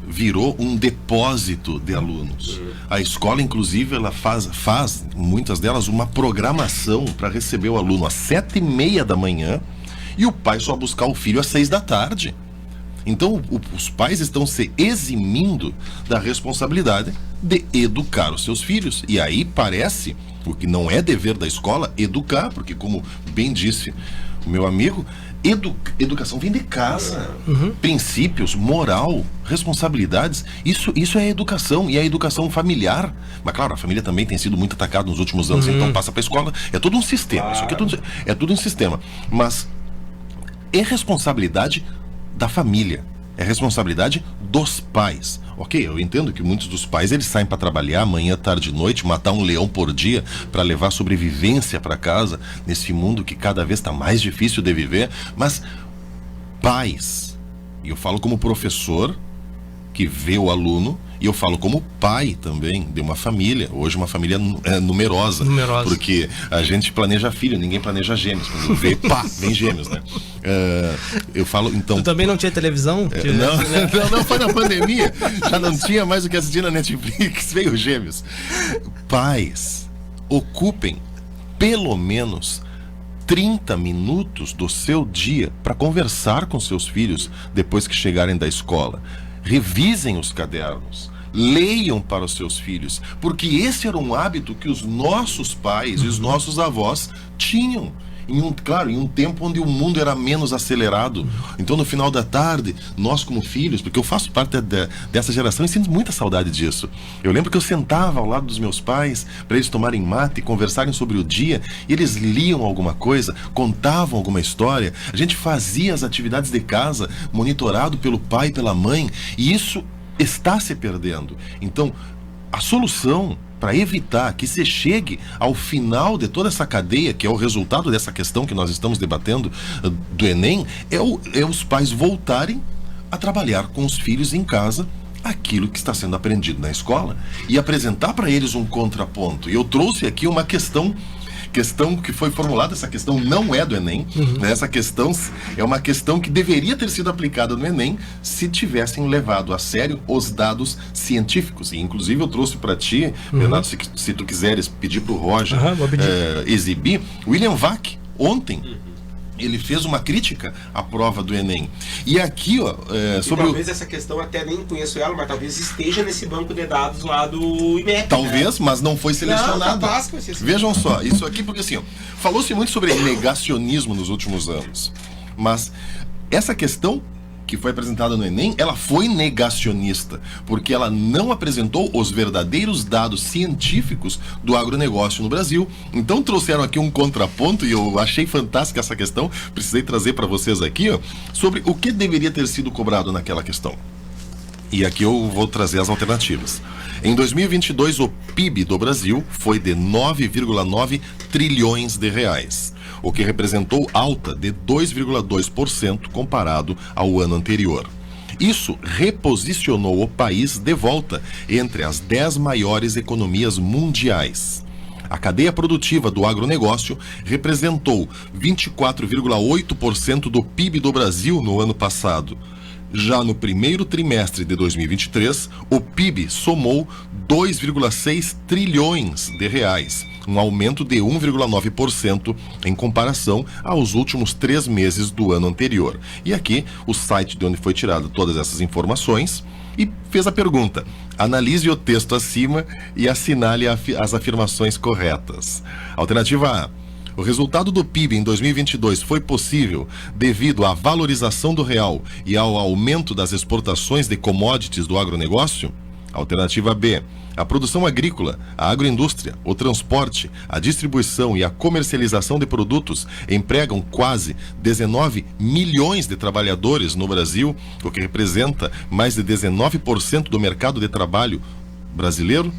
S11: virou um depósito de alunos. A escola, inclusive, ela faz muitas delas, uma programação para receber o aluno às 7:30 da manhã e o pai só buscar o filho às 6 da tarde. Então, os pais estão se eximindo da responsabilidade de educar os seus filhos. E aí parece, o que não é dever da escola, educar, porque como bem disse o meu amigo, educação vem de casa. Princípios, moral, responsabilidades, isso é educação, e a educação familiar. Mas claro, a família também tem sido muito atacada nos últimos anos, então passa para a escola, é todo um sistema. Isso aqui é tudo um sistema. Mas é responsabilidade da família, é responsabilidade dos pais. Ok, eu entendo que muitos dos pais eles saem para trabalhar manhã, tarde e noite, matar um leão por dia para levar sobrevivência para casa nesse mundo que cada vez está mais difícil de viver. Mas pais, e eu falo como professor que vê o aluno, e eu falo como pai também de uma família, hoje uma família numerosa, porque a gente planeja filho, ninguém planeja gêmeos, quando vê, pá, vem gêmeos, né? Eu falo, então...
S9: Tu também não tinha televisão?
S11: Não, foi na pandemia, já não tinha mais o que assistir na Netflix, veio gêmeos. Pais, ocupem pelo menos 30 minutos do seu dia para conversar com seus filhos depois que chegarem da escola. Revisem os cadernos, leiam para os seus filhos, porque esse era um hábito que os nossos pais e os nossos avós tinham, em um tempo onde o mundo era menos acelerado. Então no final da tarde, nós como filhos, porque eu faço parte dessa geração e sinto muita saudade disso, eu lembro que eu sentava ao lado dos meus pais para eles tomarem mate, conversarem sobre o dia, e eles liam alguma coisa, contavam alguma história, a gente fazia as atividades de casa monitorado pelo pai e pela mãe, e isso está se perdendo. Então a solução para evitar que se chegue ao final de toda essa cadeia, que é o resultado dessa questão que nós estamos debatendo do Enem, é os pais voltarem a trabalhar com os filhos em casa aquilo que está sendo aprendido na escola e apresentar para eles um contraponto. E eu trouxe aqui uma questão que foi formulada, essa questão não é do Enem, né? Essa questão é uma questão que deveria ter sido aplicada no Enem se tivessem levado a sério os dados científicos. E inclusive eu trouxe para ti, Renato, se tu quiseres pedir para o Roger exibir, William Vac, ontem, ele fez uma crítica à prova do Enem. E aqui, ó, sobre
S10: talvez essa questão, até nem conheço ela, mas talvez esteja nesse banco de dados lá do IMEC.
S11: Talvez, né? Mas não foi selecionado.
S10: Assim.
S11: Vejam só, isso aqui, porque assim, ó, falou-se muito sobre negacionismo nos últimos anos. Mas essa questão que foi apresentada no Enem, ela foi negacionista, porque ela não apresentou os verdadeiros dados científicos do agronegócio no Brasil. Então trouxeram aqui um contraponto, e eu achei fantástica essa questão, precisei trazer para vocês aqui, ó, sobre o que deveria ter sido cobrado naquela questão. E aqui eu vou trazer as alternativas. Em 2022, o PIB do Brasil foi de 9,9 trilhões de reais, o que representou alta de 2,2% comparado ao ano anterior. Isso reposicionou o país de volta entre as 10 maiores economias mundiais. A cadeia produtiva do agronegócio representou 24,8% do PIB do Brasil no ano passado, Já no primeiro trimestre de 2023, o PIB somou 2,6 trilhões de reais, um aumento de 1,9% em comparação aos últimos 3 meses do ano anterior. E aqui, o site de onde foi tirado todas essas informações e fez a pergunta: analise o texto acima e assinale as afirmações corretas. Alternativa A: o resultado do PIB em 2022 foi possível devido à valorização do real e ao aumento das exportações de commodities do agronegócio? Alternativa B: a produção agrícola, a agroindústria, o transporte, a distribuição e a comercialização de produtos empregam quase 19 milhões de trabalhadores no Brasil, o que representa mais de 19% do mercado de trabalho brasileiro?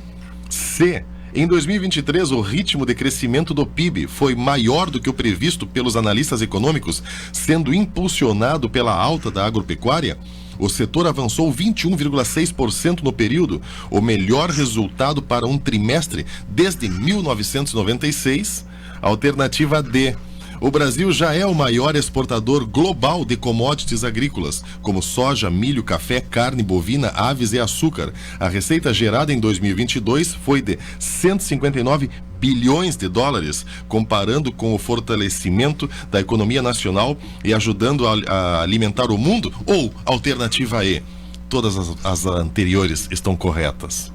S11: C: em 2023, o ritmo de crescimento do PIB foi maior do que o previsto pelos analistas econômicos, sendo impulsionado pela alta da agropecuária. O setor avançou 21,6% no período, o melhor resultado para um trimestre desde 1996. Alternativa D: o Brasil já é o maior exportador global de commodities agrícolas, como soja, milho, café, carne bovina, aves e açúcar. A receita gerada em 2022 foi de 159 bilhões de dólares, comparando com o fortalecimento da economia nacional e ajudando a alimentar o mundo? Ou alternativa E: todas as anteriores estão corretas?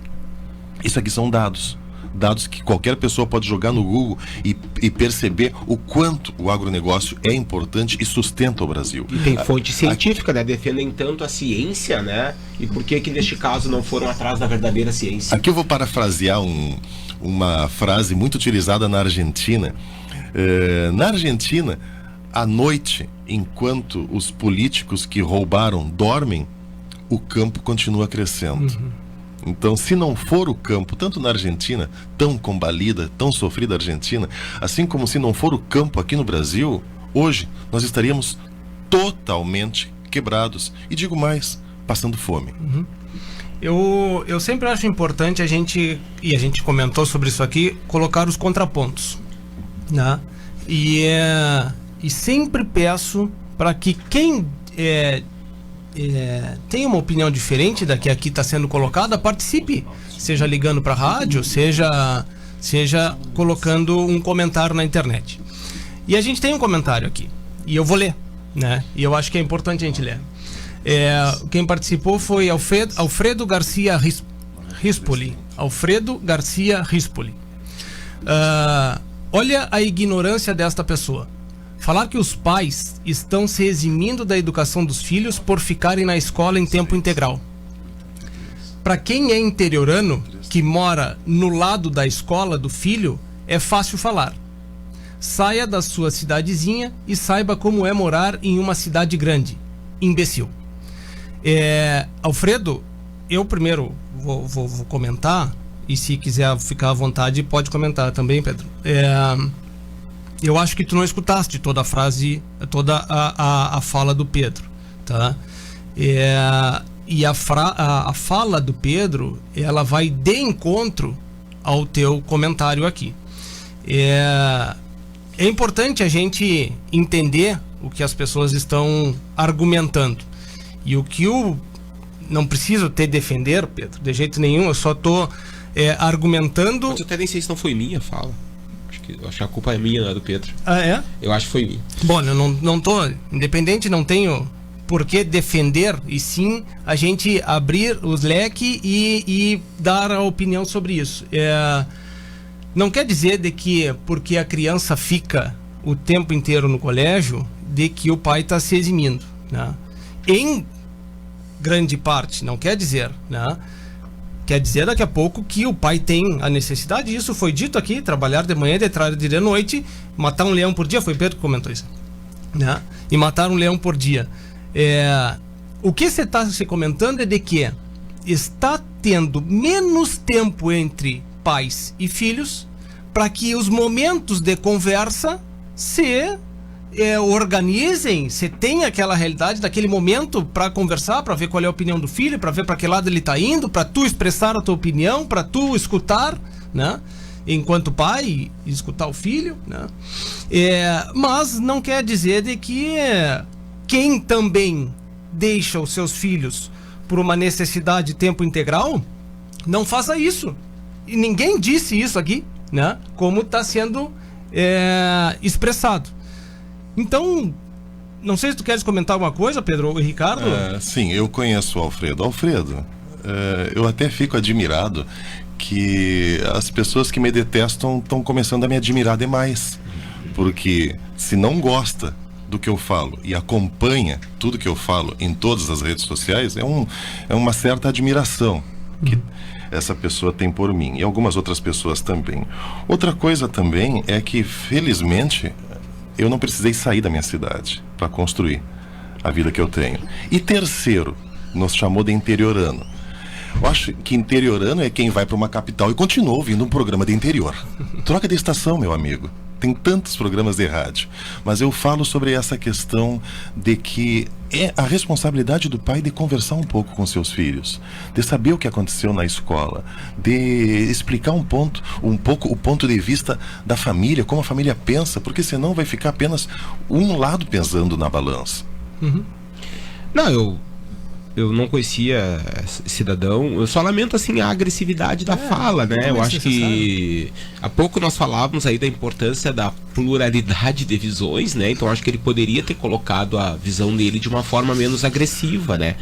S11: Isso aqui são dados que qualquer pessoa pode jogar no Google e perceber o quanto o agronegócio é importante e sustenta o Brasil.
S10: E tem fonte científica, né? Defendem tanto a ciência, né? E por que neste caso não foram atrás da verdadeira ciência?
S11: Aqui eu vou parafrasear uma frase muito utilizada na Argentina. Na Argentina, à noite, enquanto os políticos que roubaram dormem, o campo continua crescendo. Então, se não for o campo, tanto na Argentina, tão combalida, tão sofrida Argentina, assim como se não for o campo aqui no Brasil, hoje nós estaríamos totalmente quebrados. E digo mais, passando fome.
S9: Eu sempre acho importante a gente comentou sobre isso aqui, colocar os contrapontos, né? E sempre peço para que quem tem uma opinião diferente da que aqui está sendo colocada, participe, seja ligando para a rádio, seja colocando um comentário na internet. E a gente tem um comentário aqui, e eu vou ler, né? E eu acho que é importante a gente ler. Quem participou foi Alfredo Garcia Rispoli. Alfredo Garcia Rispoli. Olha a ignorância desta pessoa. Falar que os pais estão se eximindo da educação dos filhos por ficarem na escola em tempo integral. Para quem é interiorano, que mora no lado da escola do filho, é fácil falar. Saia da sua cidadezinha e saiba como é morar em uma cidade grande. Imbecil. Alfredo, eu primeiro vou comentar, e se quiser ficar à vontade, pode comentar também, Pedro. Eu acho que tu não escutaste toda a frase, toda a fala do Pedro, tá? E a fala do Pedro, ela vai de encontro ao teu comentário aqui. É importante a gente entender o que as pessoas estão argumentando. E o que eu não preciso te defender, Pedro, de jeito nenhum, eu só tô argumentando...
S10: Mas eu até nem sei se não foi minha fala. Eu acho que a culpa é minha, não é do Pedro.
S9: Ah, é?
S10: Eu acho que foi minha.
S9: Bom, eu não tô independente, não tenho por que defender, e sim a gente abrir os leques e dar a opinião sobre isso. Não quer dizer de que porque a criança fica o tempo inteiro no colégio, de que o pai está se eximindo, né? Em grande parte, não quer dizer, né? Quer dizer daqui a pouco que o pai tem a necessidade, isso foi dito aqui, trabalhar de manhã, de tarde e de noite, matar um leão por dia, foi Pedro que comentou isso, né? E matar um leão por dia. O que você está se comentando é de que está tendo menos tempo entre pais e filhos para que os momentos de conversa se organizem, você tem aquela realidade daquele momento para conversar, para ver qual é a opinião do filho, para ver para que lado ele está indo, para tu expressar a tua opinião, para tu escutar, né? Enquanto pai, escutar o filho, né? Mas não quer dizer de que quem também deixa os seus filhos por uma necessidade de tempo integral, não faça isso. E ninguém disse isso aqui, né? Como está sendo expressado. Então, não sei se tu queres comentar alguma coisa, Pedro ou Ricardo?
S11: Sim, eu conheço o Alfredo. Alfredo, eu até fico admirado que as pessoas que me detestam estão começando a me admirar demais. Porque se não gosta do que eu falo e acompanha tudo que eu falo em todas as redes sociais, é uma certa admiração que essa pessoa tem por mim e algumas outras pessoas também. Outra coisa também é que, felizmente, eu não precisei sair da minha cidade para construir a vida que eu tenho. E terceiro, nos chamou de interiorano. Eu acho que interiorano é quem vai para uma capital e continua ouvindo um programa de interior. Troca de estação, meu amigo. Tem tantos programas de rádio. Mas eu falo sobre essa questão de que é a responsabilidade do pai de conversar um pouco com seus filhos, de saber o que aconteceu na escola, de explicar um pouco o ponto de vista da família, como a família pensa, porque senão vai ficar apenas um lado pesando na balança.
S10: Não, eu não conhecia esse cidadão. Eu só lamento assim a agressividade da fala, né? Eu acho que há pouco nós falávamos aí da importância da pluralidade de visões, né? Então acho que ele poderia ter colocado a visão dele de uma forma menos agressiva, né?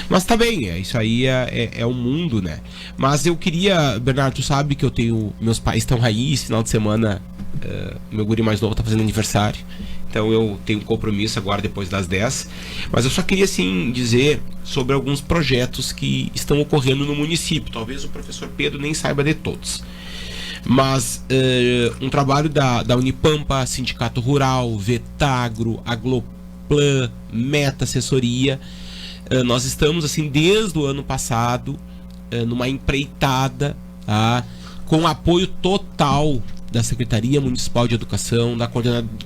S10: Mas tá bem, isso aí é o mundo, né? Mas eu queria, Bernardo, tu sabe que eu tenho, meus pais estão aí, esse final de semana meu guri mais novo tá fazendo aniversário. Então eu tenho um compromisso agora depois das 10. Mas eu só queria assim dizer sobre alguns projetos que estão ocorrendo no município. Talvez o professor Pedro nem saiba de todos. Mas um trabalho da Unipampa, Sindicato Rural, Vetagro, Agloplan, Meta Assessoria. Nós estamos assim desde o ano passado numa empreitada, tá? Com apoio total da Secretaria Municipal de Educação, da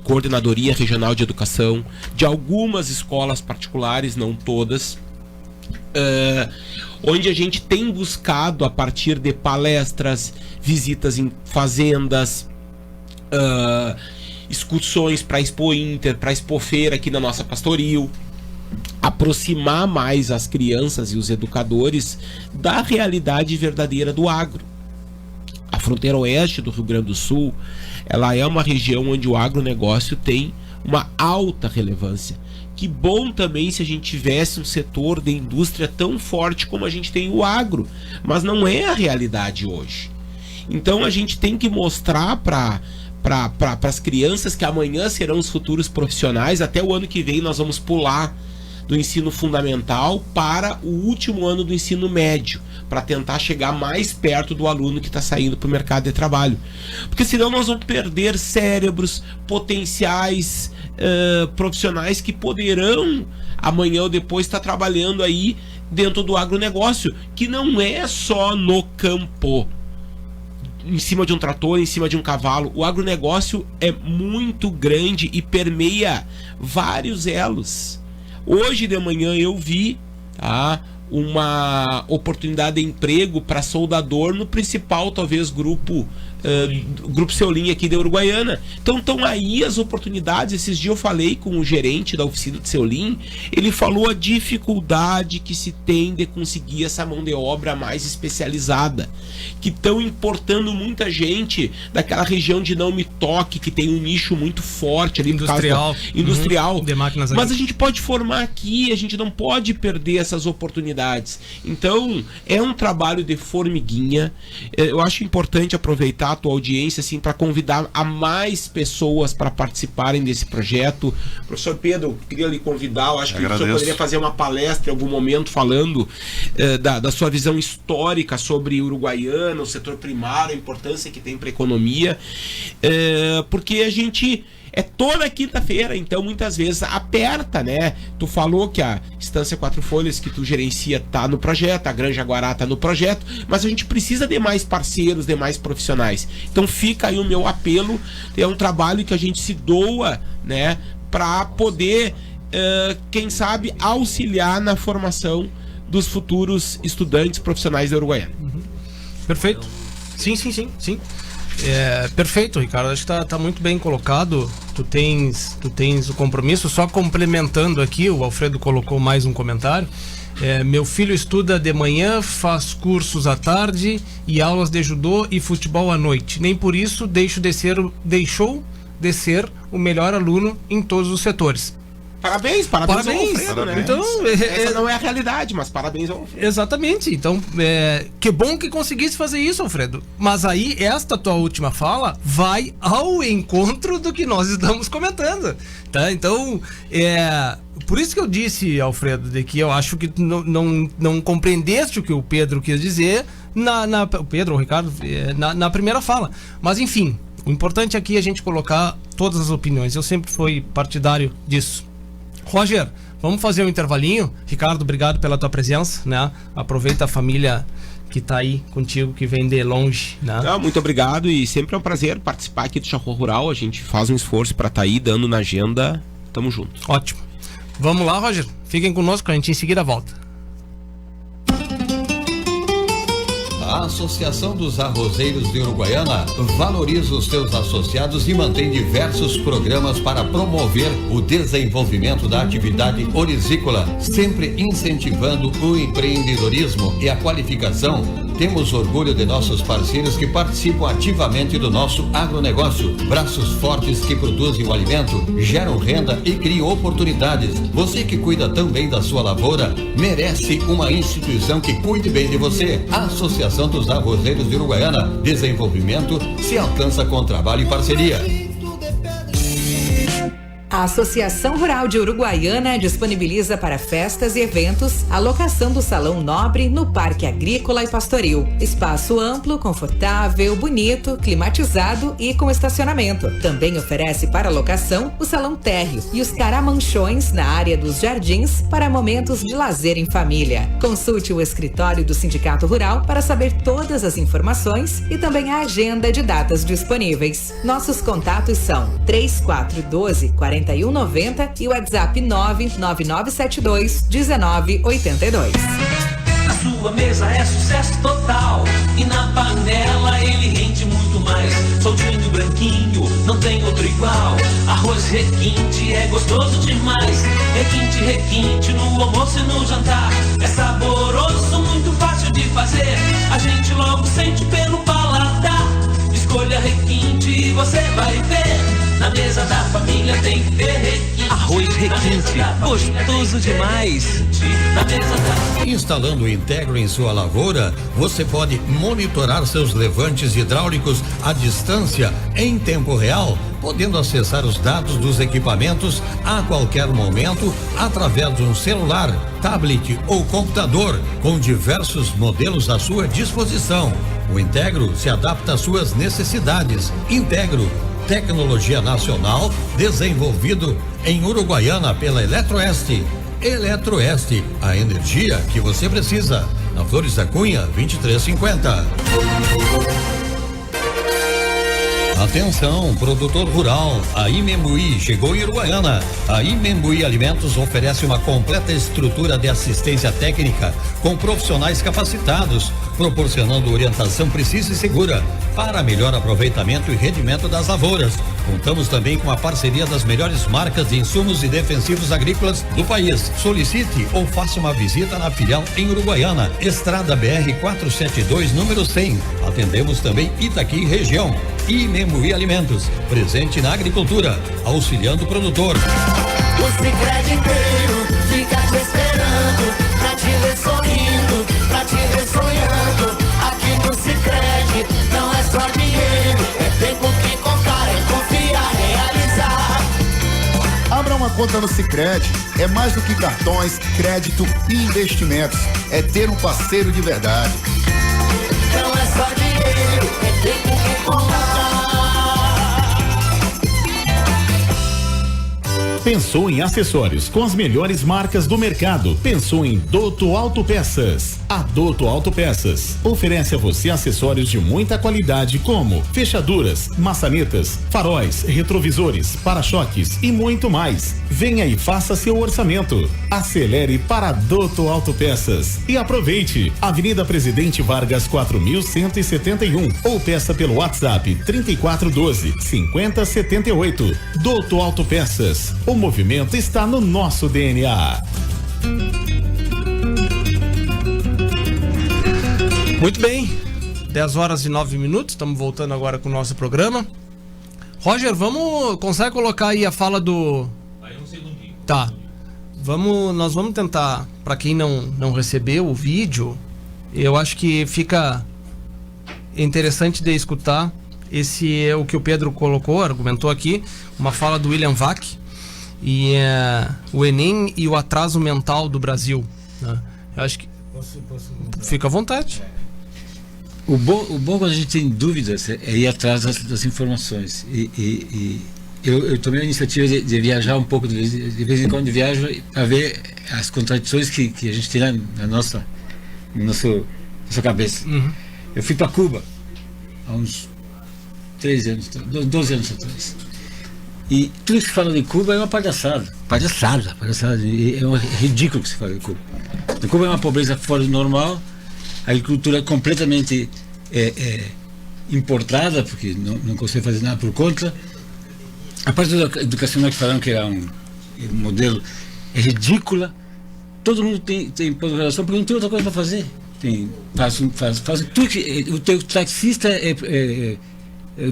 S10: Coordenadoria Regional de Educação, de algumas escolas particulares, não todas, onde a gente tem buscado, a partir de palestras, visitas em fazendas, excursões para a Expo Inter, para a Expo Feira aqui na nossa Pastoril, aproximar mais as crianças e os educadores da realidade verdadeira do agro. A fronteira oeste do Rio Grande do Sul, ela é uma região onde o agronegócio tem uma alta relevância. Que bom também se a gente tivesse um setor de indústria tão forte como a gente tem o agro, mas não é a realidade hoje. Então a gente tem que mostrar para as crianças que amanhã serão os futuros profissionais. Até o ano que vem nós vamos pular do ensino fundamental para o último ano do ensino médio, para tentar chegar mais perto do aluno que está saindo para o mercado de trabalho. Porque senão nós vamos perder cérebros, potenciais profissionais que poderão amanhã ou depois estar trabalhando aí dentro do agronegócio, que não é só no campo, em cima de um trator, em cima de um cavalo. O agronegócio é muito grande e permeia vários elos. Hoje de manhã eu vi uma oportunidade de emprego para soldador no principal, talvez, grupo Seolim aqui da Uruguaiana. Então estão aí as oportunidades. Esses dias eu falei com o gerente da oficina de Seolim, ele falou a dificuldade que se tem de conseguir essa mão de obra mais especializada, que estão importando muita gente daquela região de Não Me Toque, que tem um nicho muito forte ali, industrial,
S9: de máquinas.
S10: Mas a gente pode formar aqui, a gente não pode perder essas oportunidades. Então é um trabalho de formiguinha. Eu acho importante aproveitar a tua audiência assim, para convidar a mais pessoas para participarem desse projeto. Professor Pedro, queria lhe convidar. Eu acho que o senhor poderia fazer uma palestra em algum momento falando da sua visão histórica sobre Uruguaiana, o setor primário, a importância que tem para a economia, porque a gente é toda quinta-feira, então muitas vezes aperta, né? Tu falou que a Estância Quatro Folhas que tu gerencia tá no projeto, a Granja Guará tá no projeto, mas a gente precisa de mais parceiros, de mais profissionais. Então fica aí o meu apelo, é um trabalho que a gente se doa, né? Para poder, quem sabe, auxiliar na formação dos futuros estudantes profissionais da Uruguaiana.
S9: Perfeito. Sim. Perfeito, Ricardo. Acho que tá muito bem colocado. Tu tens o compromisso. Só complementando aqui, o Alfredo colocou mais um comentário. Meu filho estuda de manhã, faz cursos à tarde e aulas de judô e futebol à noite. Nem por isso deixou de ser o melhor aluno em todos os setores.
S10: Parabéns ao Alfredo, né?
S9: Então,
S10: essa não é a realidade, mas parabéns ao Alfredo.
S9: Exatamente. Então, que bom que conseguisse fazer isso, Alfredo. Mas aí, esta tua última fala vai ao encontro do que nós estamos comentando, tá? Então, por isso que eu disse, Alfredo, de que eu acho que não compreendeste o que o Pedro quis dizer o Pedro ou o Ricardo, na primeira fala. Mas, enfim, o importante aqui é a gente colocar todas as opiniões. Eu sempre fui partidário disso. Roger, vamos fazer um intervalinho. Ricardo, obrigado pela tua presença, né? Aproveita a família que tá aí contigo, que vem de longe, né?
S10: Muito obrigado e sempre é um prazer participar aqui do Charrua Rural. A gente faz um esforço para estar aí dando na agenda. Tamo junto.
S9: Ótimo. Vamos lá, Roger. Fiquem conosco, a gente em seguida volta.
S2: A Associação dos Arrozeiros de Uruguaiana valoriza os seus associados e mantém diversos programas para promover o desenvolvimento da atividade orizícola, sempre incentivando o empreendedorismo e a qualificação. Temos orgulho de nossos parceiros que participam ativamente do nosso agronegócio. Braços fortes que produzem o alimento, geram renda e criam oportunidades. Você que cuida tão bem da sua lavoura, merece uma instituição que cuide bem de você. A Associação dos Arrozeiros de Uruguaiana. Desenvolvimento se alcança com trabalho e parceria.
S3: A Associação Rural de Uruguaiana disponibiliza para festas e eventos a locação do Salão Nobre no Parque Agrícola e Pastoril. Espaço amplo, confortável, bonito, climatizado e com estacionamento. Também oferece para locação o Salão Térreo e os caramanchões na área dos jardins para momentos de lazer em família. Consulte o escritório do Sindicato Rural para saber todas as informações e também a agenda de datas disponíveis. Nossos contatos são 3412-4190 e o WhatsApp 99972-1982.
S4: Na sua mesa é sucesso total e na panela ele rende muito mais. Soltinho, branquinho, não tem outro igual. Arroz requinte é gostoso demais. Requinte no almoço e no jantar. É saboroso, muito fácil de fazer. A gente logo sente pelo paladar. Escolha requinte e você vai ver. Na mesa da família tem que ter requinte.
S5: Arroz requinte, gostoso demais.
S2: Instalando o Integro em sua lavoura, você pode monitorar seus levantes hidráulicos à distância em tempo real, podendo acessar os dados dos equipamentos a qualquer momento através de um celular, tablet ou computador, com diversos modelos à sua disposição. O Integro se adapta às suas necessidades. Integro, tecnologia nacional, desenvolvido em Uruguaiana pela Eletroeste. Eletroeste, a energia que você precisa. Na Flores da Cunha, 2350. Atenção, produtor rural, a Imembuí chegou em Uruguaiana. A Imembuí Alimentos oferece uma completa estrutura de assistência técnica com profissionais capacitados, proporcionando orientação precisa e segura para melhor aproveitamento e rendimento das lavouras. Contamos também com a parceria das melhores marcas de insumos e defensivos agrícolas do país. Solicite ou faça uma visita na filial em Uruguaiana, Estrada BR 472, número 100. Atendemos também Itaqui região. Imembuí Alimentos, presente na agricultura, auxiliando o produtor.
S6: O Sicredi inteiro fica te esperando, pra te ver sorrindo, pra te ver sonhando. Aqui no Sicredi não é só dinheiro, é tempo que contar, é confiar, realizar.
S7: Abra uma conta no Sicredi, é mais do que cartões, crédito e investimentos, é ter um parceiro de verdade.
S6: Não é só dinheiro, é tempo que contar.
S8: Pensou em acessórios com as melhores marcas do mercado? Pensou em Doto Autopeças? A Doto Autopeças oferece a você acessórios de muita qualidade como fechaduras, maçanetas, faróis, retrovisores, para-choques e muito mais. Venha e faça seu orçamento. Acelere para a Doto Autopeças e aproveite. Avenida Presidente Vargas 4171 ou peça pelo WhatsApp 3412 5078. Doto Autopeças. O movimento está no nosso DNA.
S9: Muito bem, 10h09, estamos voltando agora com o nosso programa. Roger, consegue colocar aí a fala do...
S10: Aí um segundinho.
S9: Tá, nós vamos tentar, para quem não recebeu o vídeo, eu acho que fica interessante de escutar. Esse é o que o Pedro colocou, argumentou aqui, uma fala do William Vac, e o Enem e o atraso mental do Brasil, né? Eu acho que... Fica à vontade.
S12: O bom quando a gente tem dúvidas é ir atrás das informações. Eu tomei a iniciativa de viajar um pouco, de vez em quando viajo para ver as contradições que a gente tem na nossa cabeça.
S9: Uhum.
S12: Eu fui para Cuba há uns 12 anos atrás. E tudo que se fala de Cuba é uma palhaçada. Palhaçada. É ridículo que se fala de Cuba. Na Cuba é uma pobreza fora do normal, a agricultura é completamente importada, porque não consegue fazer nada por conta. A parte da educacional que falaram que era um modelo é ridícula. Todo mundo tem pós-graduação porque não tem outra coisa para fazer. Faz tudo que, o teu taxista é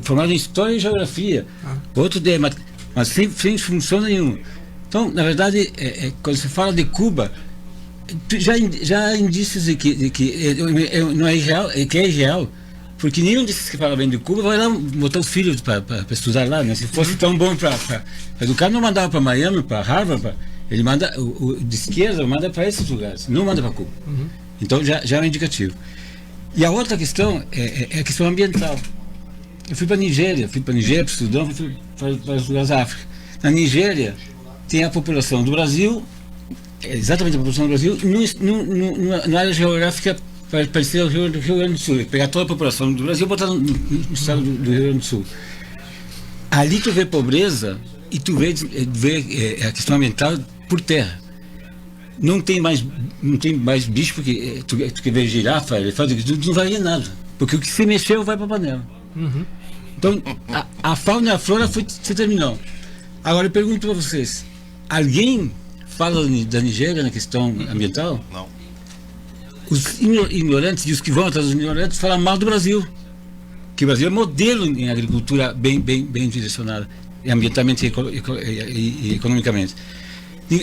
S12: formado em História e Geografia, outro mas sem função nenhuma. Então, na verdade, quando se fala de Cuba, já há indícios de que não é irreal, que é irreal, porque nenhum desses que fala bem de Cuba vai lá botar os filhos para estudar lá, né? Se fosse tão bom para educar, não mandava para Miami, para Harvard, ele manda, o de esquerda manda para esses lugares, não manda para Cuba.
S9: Uhum.
S12: Então já é um indicativo. E a outra questão é a questão ambiental. Eu fui para Nigéria, para Sudão, fui para os lugares da África. Na Nigéria tem a população do Brasil, exatamente a população do Brasil, numa área geográfica parecida ao Rio Grande do Sul. Pegar toda a população do Brasil e botar no estado do Rio Grande do Sul. Ali tu vê pobreza e tu vê a questão ambiental por terra. Não tem mais bicho, porque tu quer ver girafa, elefante, tu não vai ver nada. Porque o que se mexeu vai para a panela.
S9: Uhum.
S12: Então, a fauna e a flora se terminou. Agora eu pergunto para vocês: alguém fala da Nigéria na questão ambiental?
S11: Não.
S12: Os ignorantes e os que vão atrás dos ignorantes falam mal do Brasil. Que o Brasil é modelo em agricultura bem direcionada, ambientalmente e economicamente.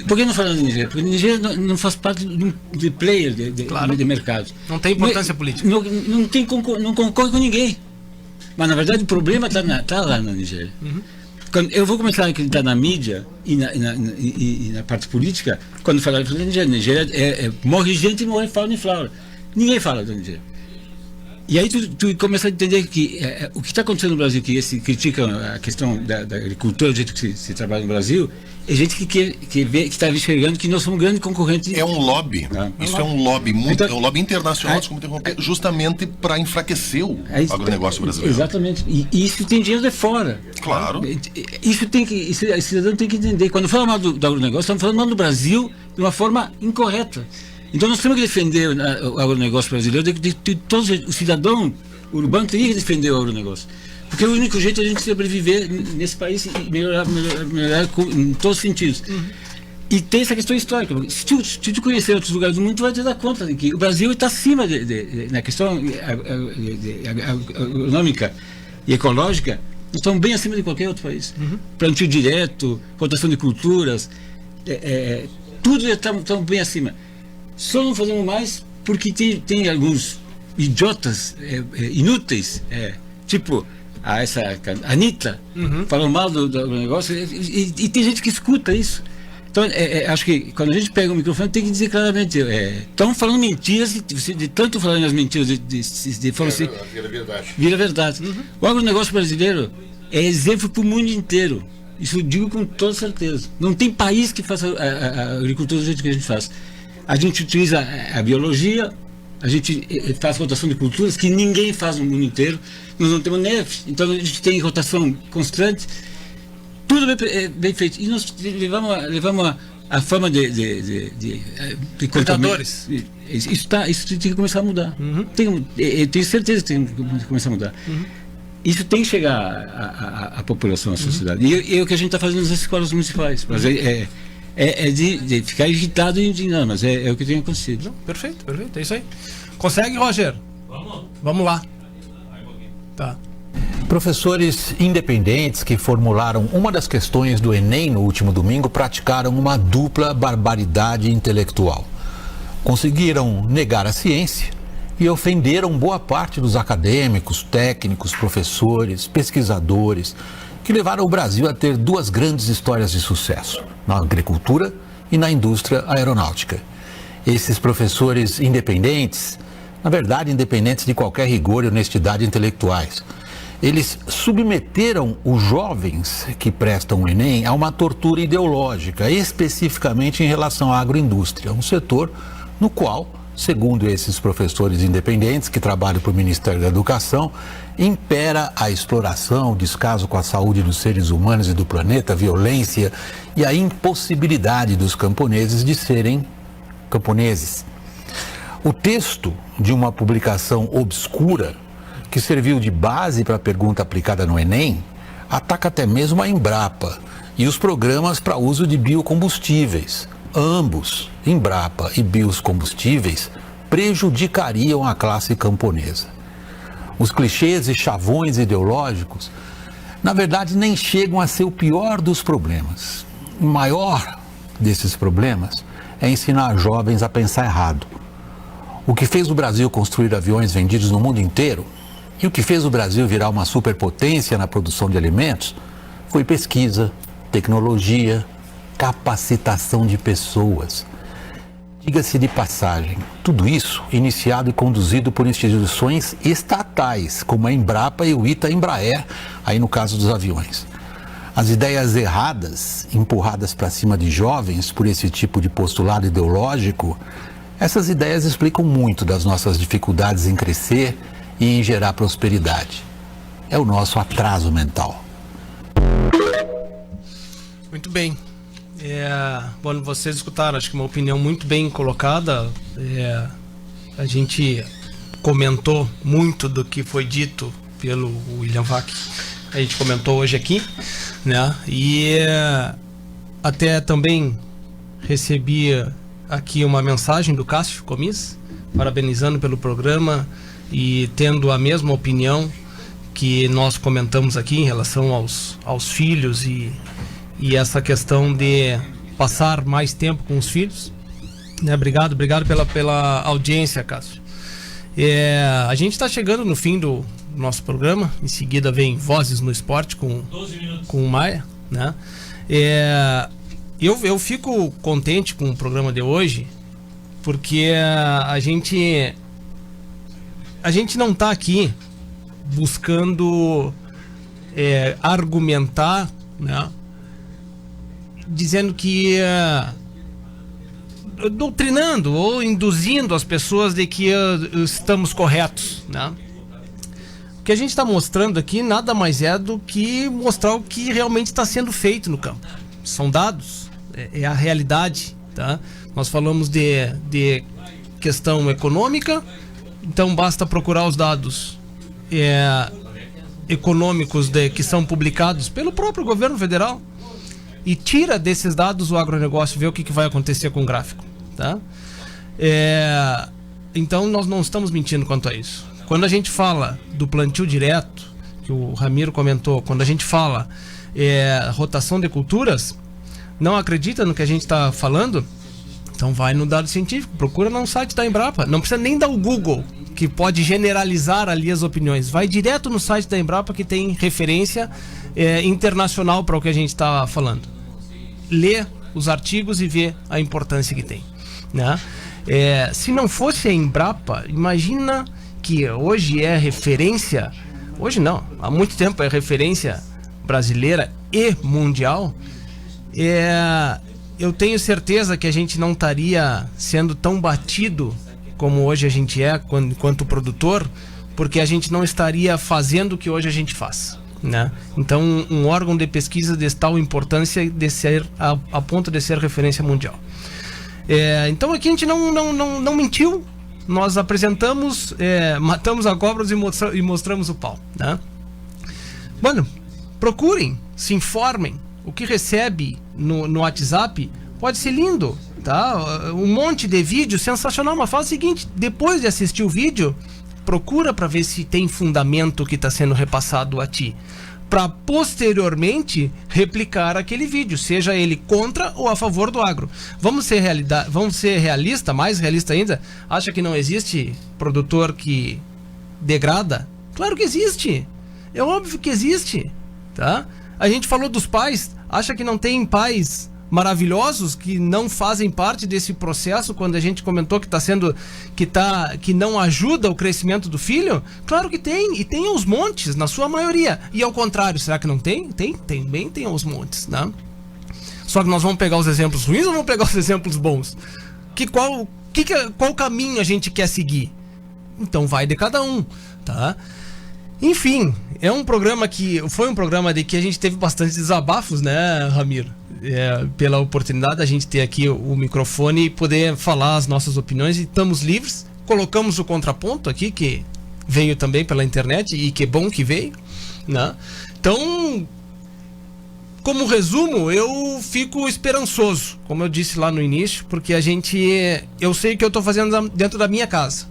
S12: Por que não falam da Nigéria? Porque a Nigéria não faz parte de player de mercado.
S9: Não tem importância política.
S12: Não concorre com ninguém. Mas na verdade o problema está lá na Nigéria.
S9: Uhum.
S12: Quando eu vou começar a acreditar na mídia e na parte política, quando falar da Nigéria, morre gente e morre fauna e flora. Ninguém fala da Nigéria. E aí tu começa a entender que o que está acontecendo no Brasil, que critica a questão da agricultura, do jeito que se trabalha no Brasil, é gente que está enxergando que nós somos grandes concorrentes.
S11: É um lobby. Isso é um lobby é um lobby internacional, justamente para enfraquecer o agronegócio brasileiro.
S12: Exatamente. E isso tem dinheiro de fora.
S11: Claro.
S12: Isso o cidadão tem que entender. Quando fala mal do agronegócio, estamos falando mal do Brasil de uma forma incorreta. Então nós temos que defender o agronegócio brasileiro, o cidadão urbano teria que defender o agronegócio. Porque é o único jeito de a gente sobreviver nesse país e melhorar em todos os sentidos. Uhum. E tem essa questão histórica. Se tu conhecer outros lugares do mundo, tu vai te dar conta de que o Brasil está acima na questão econômica e ecológica, nós estamos bem acima de qualquer outro país. Uhum. Plantio direto, rotação de culturas, tudo estamos bem acima. Só não fazemos mais porque tem alguns idiotas inúteis, tipo essa Anitta, falam mal do negócio, e tem gente que escuta isso. Então, acho que quando a gente pega o microfone, tem que dizer claramente: estão falando mentiras, de tanto falando as mentiras, de forma assim, vira verdade. Uhum. O agronegócio brasileiro é exemplo para o mundo inteiro. Isso eu digo com toda certeza. Não tem país que faça a agricultura do jeito que a gente faz. A gente utiliza a biologia, a gente faz rotação de culturas que ninguém faz no mundo inteiro. Nós não temos neve, então a gente tem rotação constante. Tudo bem feito. E nós levamos a fama de
S9: contadores.
S12: Isso tem que começar a mudar. Eu tenho certeza que tem que começar a mudar. Isso tem que chegar à população, à sociedade. E é o que a gente está fazendo nas escolas municipais. Mas é de ficar irritado e indignado, mas é o que tem acontecido.
S9: Não, perfeito, é isso aí. Consegue, Roger? Vamos lá. Tá.
S13: Professores independentes que formularam uma das questões do Enem no último domingo praticaram uma dupla barbaridade intelectual. Conseguiram negar a ciência e ofenderam boa parte dos acadêmicos, técnicos, professores, pesquisadores que levaram o Brasil a ter duas grandes histórias de sucesso, na agricultura e na indústria aeronáutica. Esses professores independentes, na verdade independentes de qualquer rigor e honestidade intelectuais, eles submeteram os jovens que prestam o Enem a uma tortura ideológica, especificamente em relação à agroindústria, um setor no qual, segundo esses professores independentes que trabalham para o Ministério da Educação, impera a exploração, o descaso com a saúde dos seres humanos e do planeta, a violência e a impossibilidade dos camponeses de serem camponeses. O texto de uma publicação obscura, que serviu de base para a pergunta aplicada no Enem, ataca até mesmo a Embrapa e os programas para uso de biocombustíveis. Ambos, Embrapa e biocombustíveis, prejudicariam a classe camponesa. Os clichês e chavões ideológicos, na verdade, nem chegam a ser o pior dos problemas. O maior desses problemas é ensinar jovens a pensar errado. O que fez o Brasil construir aviões vendidos no mundo inteiro e o que fez o Brasil virar uma superpotência na produção de alimentos foi pesquisa, tecnologia, capacitação de pessoas. Diga-se de passagem, tudo isso iniciado e conduzido por instituições estatais, como a Embrapa e o Ita-Embraer, aí no caso dos aviões. As ideias erradas, empurradas para cima de jovens por esse tipo de postulado ideológico, essas ideias explicam muito das nossas dificuldades em crescer e em gerar prosperidade. É o nosso atraso mental.
S9: Muito bem. Bom, vocês escutaram, acho que uma opinião muito bem colocada. A gente comentou muito do que foi dito pelo William Vac. A gente comentou hoje aqui, né? E até também recebi aqui uma mensagem do Cássio Comis, parabenizando pelo programa e tendo a mesma opinião que nós comentamos aqui em relação aos filhos e essa questão de passar mais tempo com os filhos, né? Obrigado pela audiência, Cássio. A gente está chegando no fim do nosso programa. Em seguida vem Vozes no Esporte com o Maia, né? Eu fico contente com o programa de hoje porque a gente não está aqui buscando argumentar, né? Dizendo que doutrinando ou induzindo as pessoas de que estamos corretos, né? O que a gente está mostrando aqui nada mais é do que mostrar o que realmente está sendo feito no campo. São dados, é a realidade, tá? Nós falamos de questão econômica, então basta procurar os dados econômicos que são publicados pelo próprio governo federal e tira desses dados o agronegócio, vê o que vai acontecer com o gráfico, tá? Então nós não estamos mentindo quanto a isso. Quando a gente fala do plantio direto, que o Ramiro comentou, quando a gente fala rotação de culturas, não acredita no que a gente está falando? Então vai no dado científico, procura no site da Embrapa, não precisa nem dar o Google, que pode generalizar ali as opiniões, vai direto no site da Embrapa que tem referência internacional para o que a gente está falando. Lê os artigos e vê a importância que tem, né? Se não fosse a Embrapa, imagina que hoje é referência, hoje não, há muito tempo é referência brasileira e mundial, eu tenho certeza que a gente não estaria sendo tão batido como hoje a gente enquanto produtor, porque a gente não estaria fazendo o que hoje a gente faz, né? Então, um órgão de pesquisa de tal importância de ser a ponto de ser referência mundial. Então aqui a gente não mentiu, nós apresentamos, matamos a cobra e mostramos o pau, né? Mano, procurem, se informem. O que recebe no WhatsApp pode ser lindo, tá? Um monte de vídeo sensacional, mas faz o seguinte: depois de assistir o vídeo, procura para ver se tem fundamento que está sendo repassado a ti, para posteriormente replicar aquele vídeo, seja ele contra ou a favor do agro. Vamos ser realista, mais realista ainda. Acha que não existe produtor que degrada? Claro que existe. É óbvio que existe, tá? A gente falou dos pais. Acha que não tem pais maravilhosos que não fazem parte desse processo quando a gente comentou que não ajuda o crescimento do filho? Claro que tem, e tem aos montes, na sua maioria. E ao contrário, será que não tem? Também tem aos montes, né? Só que nós vamos pegar os exemplos ruins ou vamos pegar os exemplos bons? Qual caminho a gente quer seguir? Então vai de cada um, tá? Enfim, foi um programa de que a gente teve bastante desabafos, né, Ramiro? Pela oportunidade da gente ter aqui o microfone e poder falar as nossas opiniões, e estamos livres. Colocamos o contraponto aqui, que veio também pela internet, e que bom que veio, né? Então, como resumo, eu fico esperançoso, como eu disse lá no início, porque eu sei que eu estou fazendo dentro da minha casa.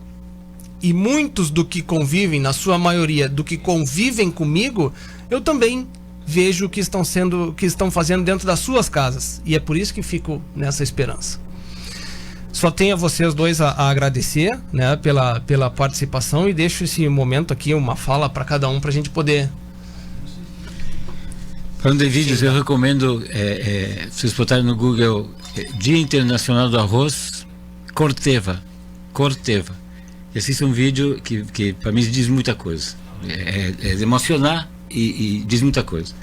S9: E muitos do que convivem, na sua maioria, do que convivem comigo, eu também vejo que estão fazendo dentro das suas casas. E é por isso que fico nessa esperança. Só tenho a vocês dois a agradecer, né, pela participação, e deixo esse momento aqui, uma fala para cada um, para a gente poder...
S12: Falando de vídeos, eu recomendo vocês botarem no Google Dia Internacional do Arroz, Corteva. Esse é um vídeo que para mim diz muita coisa. É de emocionar e diz muita coisa.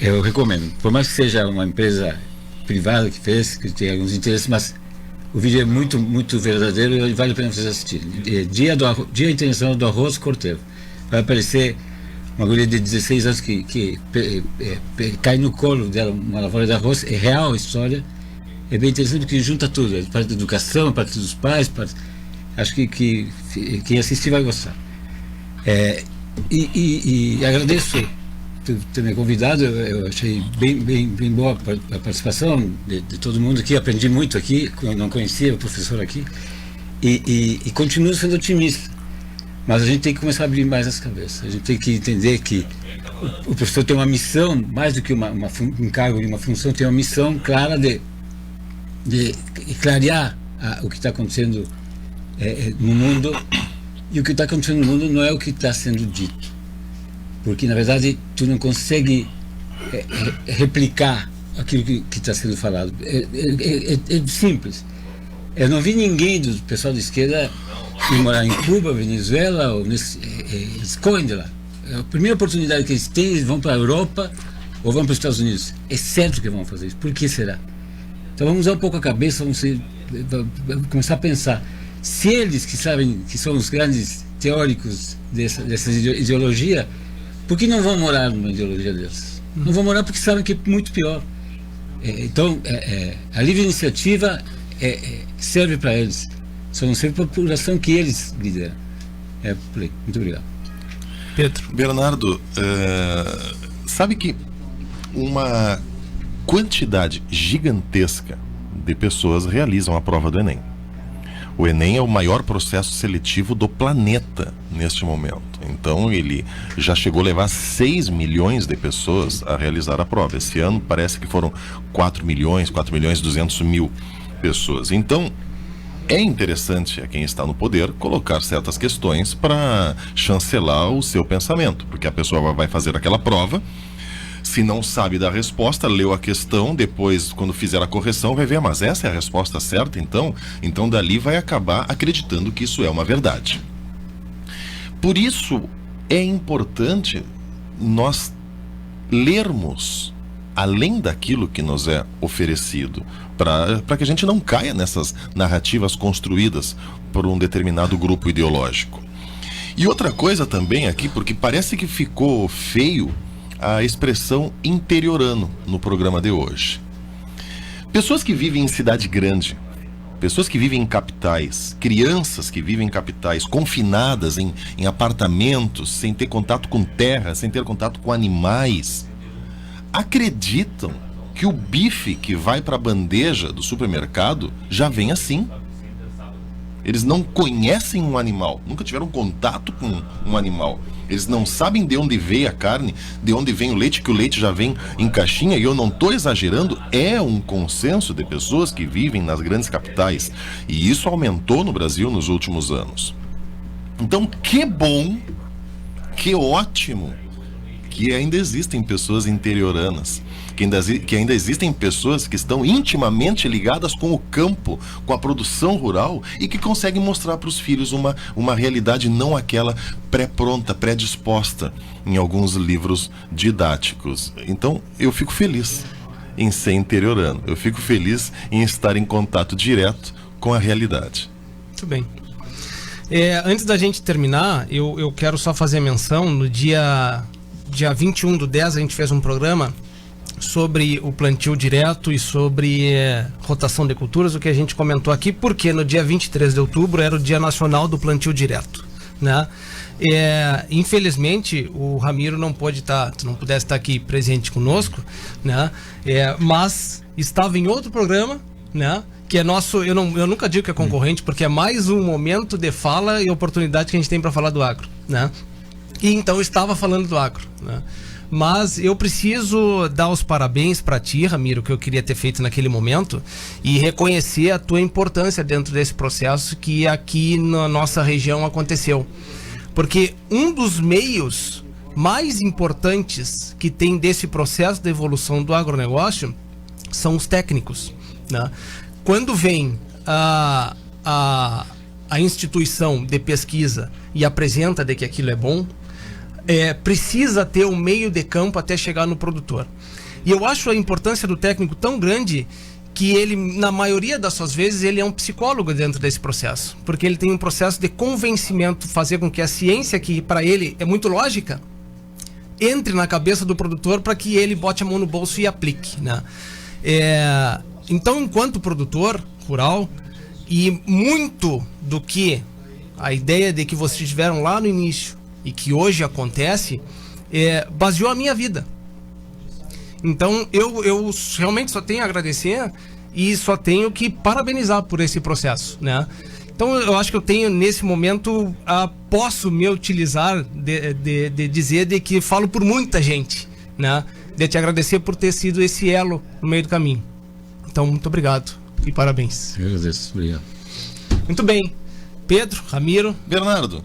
S12: Eu recomendo. Por mais que seja uma empresa privada que fez, que tem alguns interesses, mas o vídeo é muito, muito verdadeiro e vale a pena vocês assistirem. Dia Internacional do Arroz, Corteva. Vai aparecer uma guria de 16 anos que cai no colo dela uma lavoura de arroz. É real a história. É bem interessante porque junta tudo. É parte da educação, é parte dos pais, acho que quem assistir vai gostar. E agradeço por ter me convidado. Eu achei bem boa a participação de todo mundo aqui. Aprendi muito aqui, eu não conhecia o professor aqui. E continuo sendo otimista. Mas a gente tem que começar a abrir mais as cabeças. A gente tem que entender que o professor tem uma missão, mais do que um cargo e uma função, tem uma missão clara de clarear o que está acontecendo no mundo. E o que está acontecendo no mundo não é o que está sendo dito, porque na verdade tu não consegue replicar aquilo que está sendo falado. É simples. Eu não vi ninguém do pessoal da esquerda ir morar em Cuba, Venezuela, ou escolhem de lá. A primeira oportunidade que eles têm, eles vão para a Europa ou vão para os Estados Unidos. É certo que vão fazer isso. Por que será? Então vamos usar um pouco a cabeça, vamos começar a pensar. Se eles que sabem que são os grandes teóricos dessa ideologia, por que não vão morar numa ideologia dessas? Não vão morar porque sabem que é muito pior. Então, a livre iniciativa serve para eles, só não serve para a população que eles lideram. Por aí. Muito obrigado.
S9: Pedro.
S11: Bernardo, sabe que uma quantidade gigantesca de pessoas realizam a prova do Enem. O Enem é o maior processo seletivo do planeta neste momento. Então ele já chegou a levar 6 milhões de pessoas a realizar a prova. Esse ano parece que foram 4 milhões e 200 mil pessoas. Então é interessante a quem está no poder colocar certas questões para chancelar o seu pensamento, porque a pessoa vai fazer aquela prova. Se não sabe da resposta, leu a questão, depois, quando fizer a correção, vai ver, mas essa é a resposta certa, então dali vai acabar acreditando que isso é uma verdade. Por isso, é importante nós lermos além daquilo que nos é oferecido, para que a gente não caia nessas narrativas construídas por um determinado grupo ideológico. E outra coisa também aqui, porque parece que ficou feio a expressão interiorano no programa de hoje. Pessoas que vivem em cidade grande, pessoas que vivem em capitais, crianças que vivem em capitais, confinadas em apartamentos, sem ter contato com terra, sem ter contato com animais, acreditam que o bife que vai para a bandeja do supermercado já vem assim. Eles não conhecem um animal, nunca tiveram contato com um animal. Eles não sabem de onde veio a carne, de onde vem o leite, que o leite já vem em caixinha. E eu não estou exagerando, é um consenso de pessoas que vivem nas grandes capitais. E isso aumentou no Brasil nos últimos anos. Então, que bom, que ótimo que ainda existem pessoas interioranas, que ainda existem pessoas que estão intimamente ligadas com o campo, com a produção rural, e que conseguem mostrar para os filhos uma realidade não aquela pré-pronta, pré-disposta em alguns livros didáticos. Então, eu fico feliz em ser interiorano, eu fico feliz em estar em contato direto com a realidade.
S9: Muito bem. Antes da gente terminar, eu quero só fazer menção. No dia 21/10 a gente fez um programa sobre o plantio direto e sobre rotação de culturas, o que a gente comentou aqui, porque no dia 23 de outubro era o Dia Nacional do Plantio Direto, né? Infelizmente o Ramiro não pudesse estar aqui presente conosco, né? Mas estava em outro programa, né? Que é nosso, eu nunca digo que é concorrente, porque é mais um momento de fala e oportunidade que a gente tem para falar do agro, né? E então eu estava falando do agro, né? Mas eu preciso dar os parabéns para ti, Ramiro, que eu queria ter feito naquele momento, e reconhecer a tua importância dentro desse processo que aqui na nossa região aconteceu. Porque um dos meios mais importantes que tem desse processo de evolução do agronegócio são os técnicos, né? Quando vem a instituição de pesquisa e apresenta de que aquilo é bom, precisa ter um meio de campo até chegar no produtor. E eu acho a importância do técnico tão grande que ele, na maioria das suas vezes, ele é um psicólogo dentro desse processo, porque ele tem um processo de convencimento, fazer com que a ciência, que para ele é muito lógica, entre na cabeça do produtor para que ele bote a mão no bolso e aplique, né? Então, enquanto produtor rural, e muito do que a ideia de que vocês tiveram lá no início e que hoje acontece, baseou a minha vida. Então eu realmente só tenho a agradecer e só tenho que parabenizar por esse processo, né? Então eu acho que eu tenho nesse momento, posso me utilizar de dizer de que falo por muita gente, né? De te agradecer por ter sido esse elo no meio do caminho. Então muito obrigado e parabéns.
S12: Eu agradeço, obrigado.
S9: Muito bem, Pedro, Ramiro,
S11: Bernardo,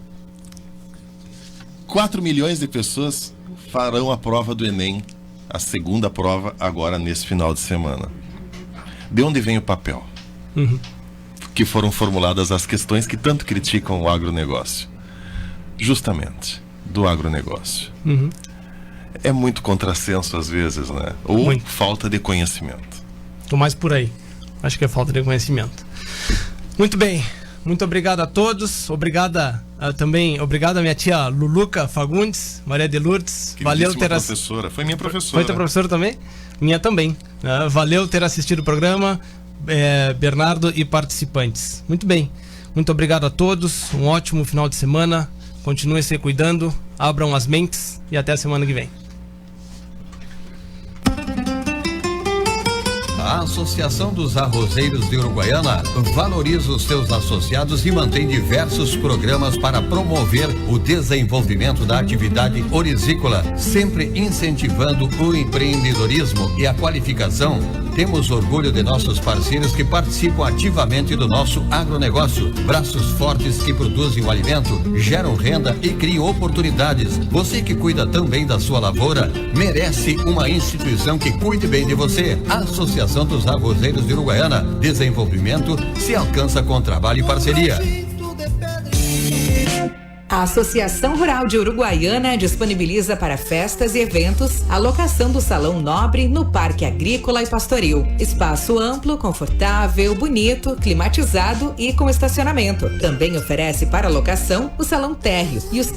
S11: 4 milhões de pessoas farão a prova do Enem, a segunda prova, agora nesse final de semana. De onde vem o papel? Que foram formuladas as questões que tanto criticam o agronegócio. Justamente, do agronegócio. É muito contrassenso às vezes, né? Ou muito. Falta de conhecimento.
S9: Tô mais por aí. Acho que é falta de conhecimento. Muito bem. Muito obrigado a todos, obrigado a minha tia Luluca Fagundes, Maria de Lourdes. Valeu ter
S11: professora, foi minha professora.
S9: Foi tua professora também? Minha também. Valeu ter assistido o programa, Bernardo e participantes. Muito bem, muito obrigado a todos, um ótimo final de semana, continuem se cuidando, abram as mentes e até a semana que vem.
S2: A Associação dos Arrozeiros de Uruguaiana valoriza os seus associados e mantém diversos programas para promover o desenvolvimento da atividade orizícola, sempre incentivando o empreendedorismo e a qualificação. Temos orgulho de nossos parceiros que participam ativamente do nosso agronegócio. Braços fortes que produzem o alimento, geram renda e criam oportunidades. Você que cuida também da sua lavoura, merece uma instituição que cuide bem de você. A Associação dos Arrozeiros de Uruguaiana. Desenvolvimento se alcança com trabalho e parceria.
S3: A Associação Rural de Uruguaiana disponibiliza para festas e eventos a locação do Salão Nobre no Parque Agrícola e Pastoril. Espaço amplo, confortável, bonito, climatizado e com estacionamento. Também oferece para locação o Salão Térreo e os